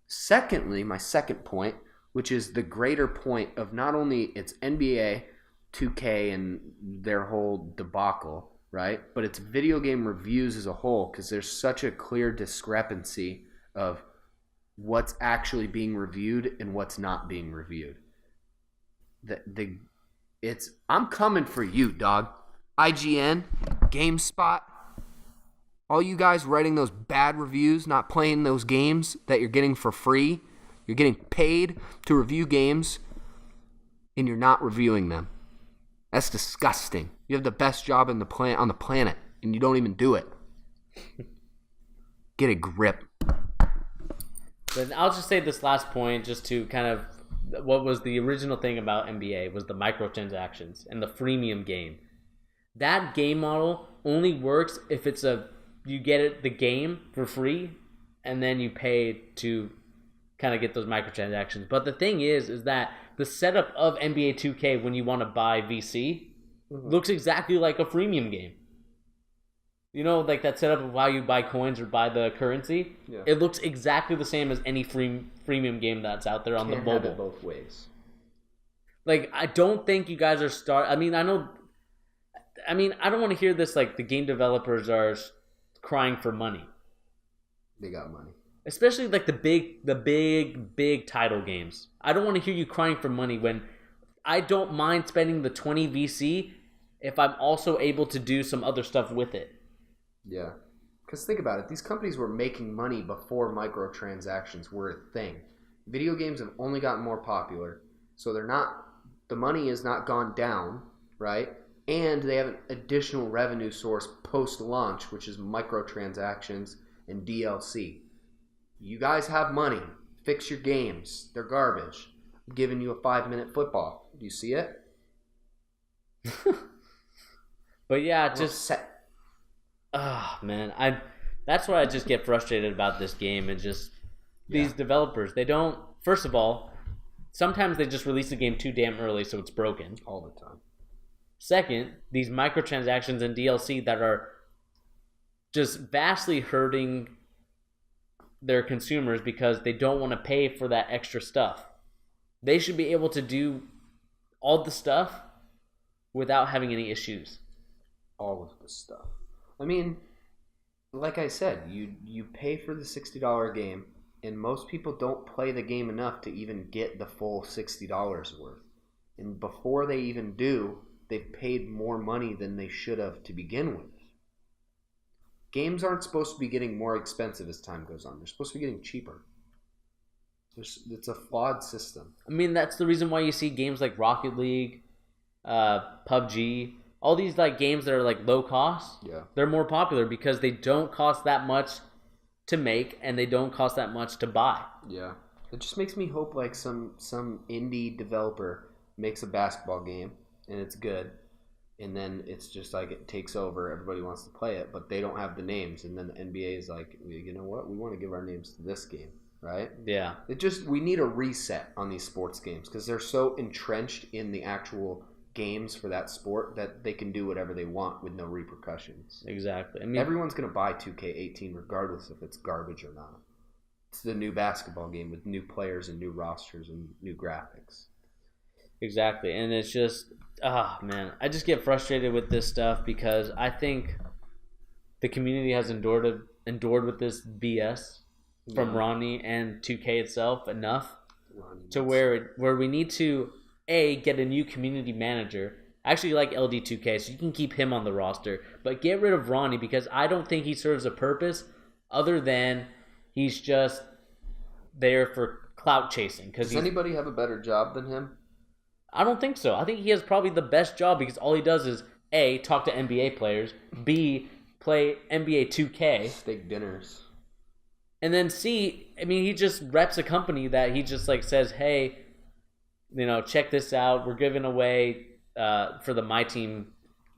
Secondly, my second point, which is the greater point of not only its NBA, 2K, and their whole debacle, right? But it's video game reviews as a whole, because there's such a clear discrepancy of what's actually being reviewed and what's not being reviewed. I'm coming for you, dog. IGN, GameSpot, all you guys writing those bad reviews, not playing those games that you're getting for free. You're getting paid to review games, and you're not reviewing them. That's disgusting. You have the best job on the planet, and you don't even do it. Get a grip. But I'll just say this last point, just to kind of what was the original thing about NBA was the microtransactions and the freemium game. That game model only works if it's you get the game for free, and then you pay to kind of get those microtransactions. But the thing is that the setup of NBA 2K when you want to buy VC looks exactly like a freemium game. Like that setup of how you buy coins or buy the currency. Yeah. It looks exactly the same as any freemium game that's out there on the mobile. Have it both ways. Like, I don't think you guys are I don't want to hear this like the game developers are crying for money. They got money. Especially like the big title games. I don't want to hear you crying for money when I don't mind spending the 20 VC if I'm also able to do some other stuff with it. Yeah. Because think about it. These companies were making money before microtransactions were a thing. Video games have only gotten more popular. So the money has not gone down, right? And they have an additional revenue source post-launch, which is microtransactions and DLC. You guys have money. Fix your games. They're garbage. I'm giving you a 5-minute football. Do you see it? But yeah, man. That's why I just get frustrated about this game and just these developers. They don't. First of all, sometimes they just release the game too damn early, so it's broken all the time. Second, these microtransactions and DLC that are just vastly hurting their consumers because they don't want to pay for that extra stuff. They should be able to do all the stuff without having any issues. All of the stuff. I mean, like I said, you pay for the $60 game, and most people don't play the game enough to even get the full $60 worth. And before they even do, they've paid more money than they should have to begin with. Games aren't supposed to be getting more expensive as time goes on. They're supposed to be getting cheaper. It's a flawed system. I mean, that's the reason why you see games like Rocket League, PUBG, all these like games that are like low cost. Yeah. They're more popular because they don't cost that much to make and they don't cost that much to buy. Yeah. It just makes me hope like some indie developer makes a basketball game and it's good. And then it's just like it takes over. Everybody wants to play it, but they don't have the names. And then the NBA is like, you know what? We want to give our names to this game, right? Yeah. We need a reset on these sports games because they're so entrenched in the actual games for that sport that they can do whatever they want with no repercussions. Exactly. I mean, everyone's going to buy 2K18 regardless if it's garbage or not. It's the new basketball game with new players and new rosters and new graphics. Exactly. And it's just, man, I just get frustrated with this stuff because I think the community has endured with this BS from Ronnie and 2K itself enough to where we need to get a new community manager. I actually like LD2K, so you can keep him on the roster, but get rid of Ronnie because I don't think he serves a purpose other than he's just there for clout chasing. Does anybody have a better job than him? I don't think so. I think he has probably the best job because all he does is A, talk to NBA players, B, play NBA 2K. Steak dinners. And then C, I mean, he just reps a company that he just like says, hey, you know, check this out. We're giving away for the My Team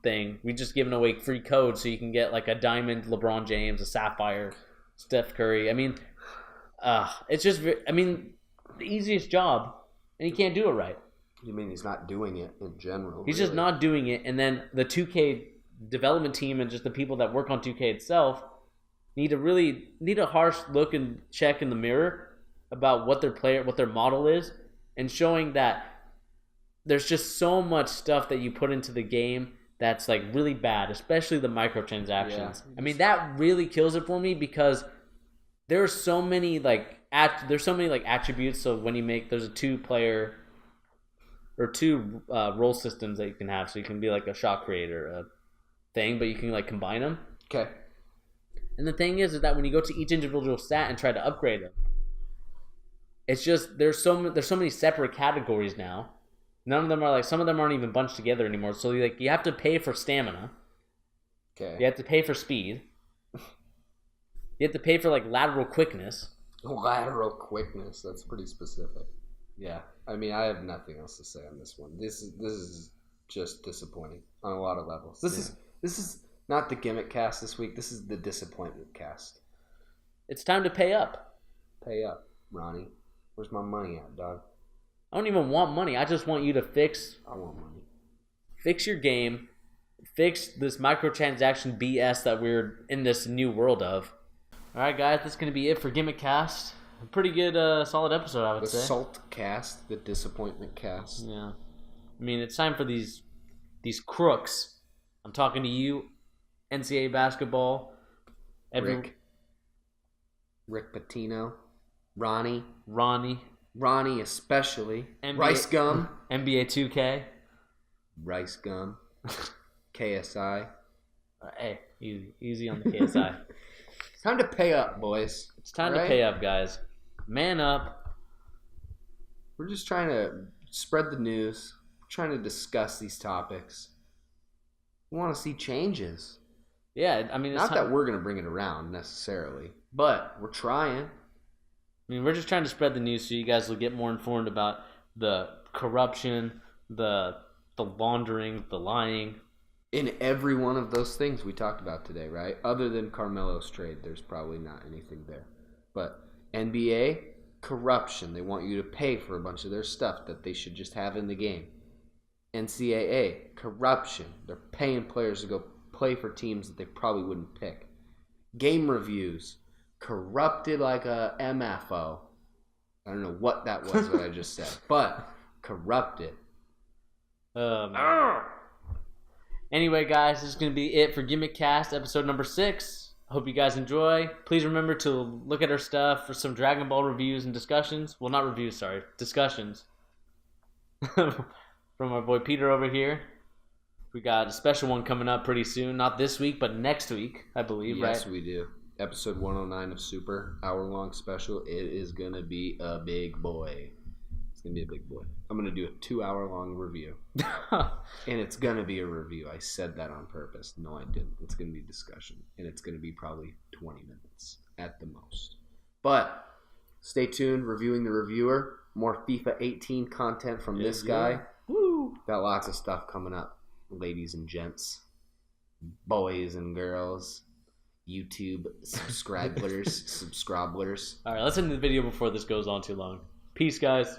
thing. We just giving away free codes so you can get like a diamond LeBron James, a sapphire Steph Curry. I mean, it's just, I mean, the easiest job, and he can't do it right. You mean he's not doing it in general? He's just not doing it, and then the 2K development team and just the people that work on 2K itself need a harsh look and check in the mirror about what their model is, and showing that there's just so much stuff that you put into the game that's like really bad, especially the microtransactions. Yeah. I mean, that really kills it for me because there's so many like attributes. So when you there's a 2-player or 2 role systems that you can have. So you can be like a shot creator thing, but you can like combine them. Okay. And the thing is that when you go to each individual stat and try to upgrade them, it's just there's so many separate categories now. None of them are like, some of them aren't even bunched together anymore. So you have to pay for stamina. Okay. You have to pay for speed. You have to pay for like lateral quickness. Lateral quickness. That's pretty specific. Yeah. I mean, I have nothing else to say on this one. This is just disappointing on a lot of levels. This is not the Gimmick Cast this week. This is the Disappointment Cast. It's time to pay up. Pay up, Ronnie. Where's my money at, dog? I don't even want money. I just want you to fix. I want money. Fix your game. Fix this microtransaction BS that we're in this new world of. All right, guys, that's going to be it for Gimmick Cast. A pretty good, solid episode, I would say. The Salt Cast, the Disappointment Cast. Yeah. I mean, it's time for these crooks. I'm talking to you, NCAA basketball. Rick Pitino. Ronnie especially. NBA, Rice Gum. NBA 2K. Rice Gum. KSI. Hey, easy on the KSI. It's time to pay up, boys. It's time to pay up, guys. Man up. We're just trying to spread the news. We're trying to discuss these topics. We want to see changes. Yeah, I mean, not that we're going to bring it around necessarily, but we're trying. I mean, we're just trying to spread the news so you guys will get more informed about the corruption, the laundering, the lying, In every one of those things we talked about today, right? Other than Carmelo's trade, there's probably not anything there. But NBA, corruption. They want you to pay for a bunch of their stuff that they should just have in the game. NCAA, corruption. They're paying players to go play for teams that they probably wouldn't pick. Game reviews, corrupted like a MFO. I don't know what that was, what I just said, but corrupted. Anyway, guys, this is going to be it for Gimmick Cast, episode number 6. I hope you guys enjoy. Please remember to look at our stuff for some Dragon Ball reviews and discussions. Well, not reviews, sorry. Discussions. From our boy Peter over here. We got a special one coming up pretty soon. Not this week, but next week, I believe, right? Yes, we do. Episode 109 of Super, hour-long special. It is going to be a big boy. It's going to be a big boy. I'm going to do a 2-hour-long review. And it's going to be a review. I said that on purpose. No, I didn't. It's going to be discussion. And it's going to be probably 20 minutes at the most. But stay tuned. Reviewing the Reviewer. More FIFA 18 content from this guy. Woo! Got lots of stuff coming up. Ladies and gents. Boys and girls. YouTube subscribers. All right, let's end the video before this goes on too long. Peace, guys.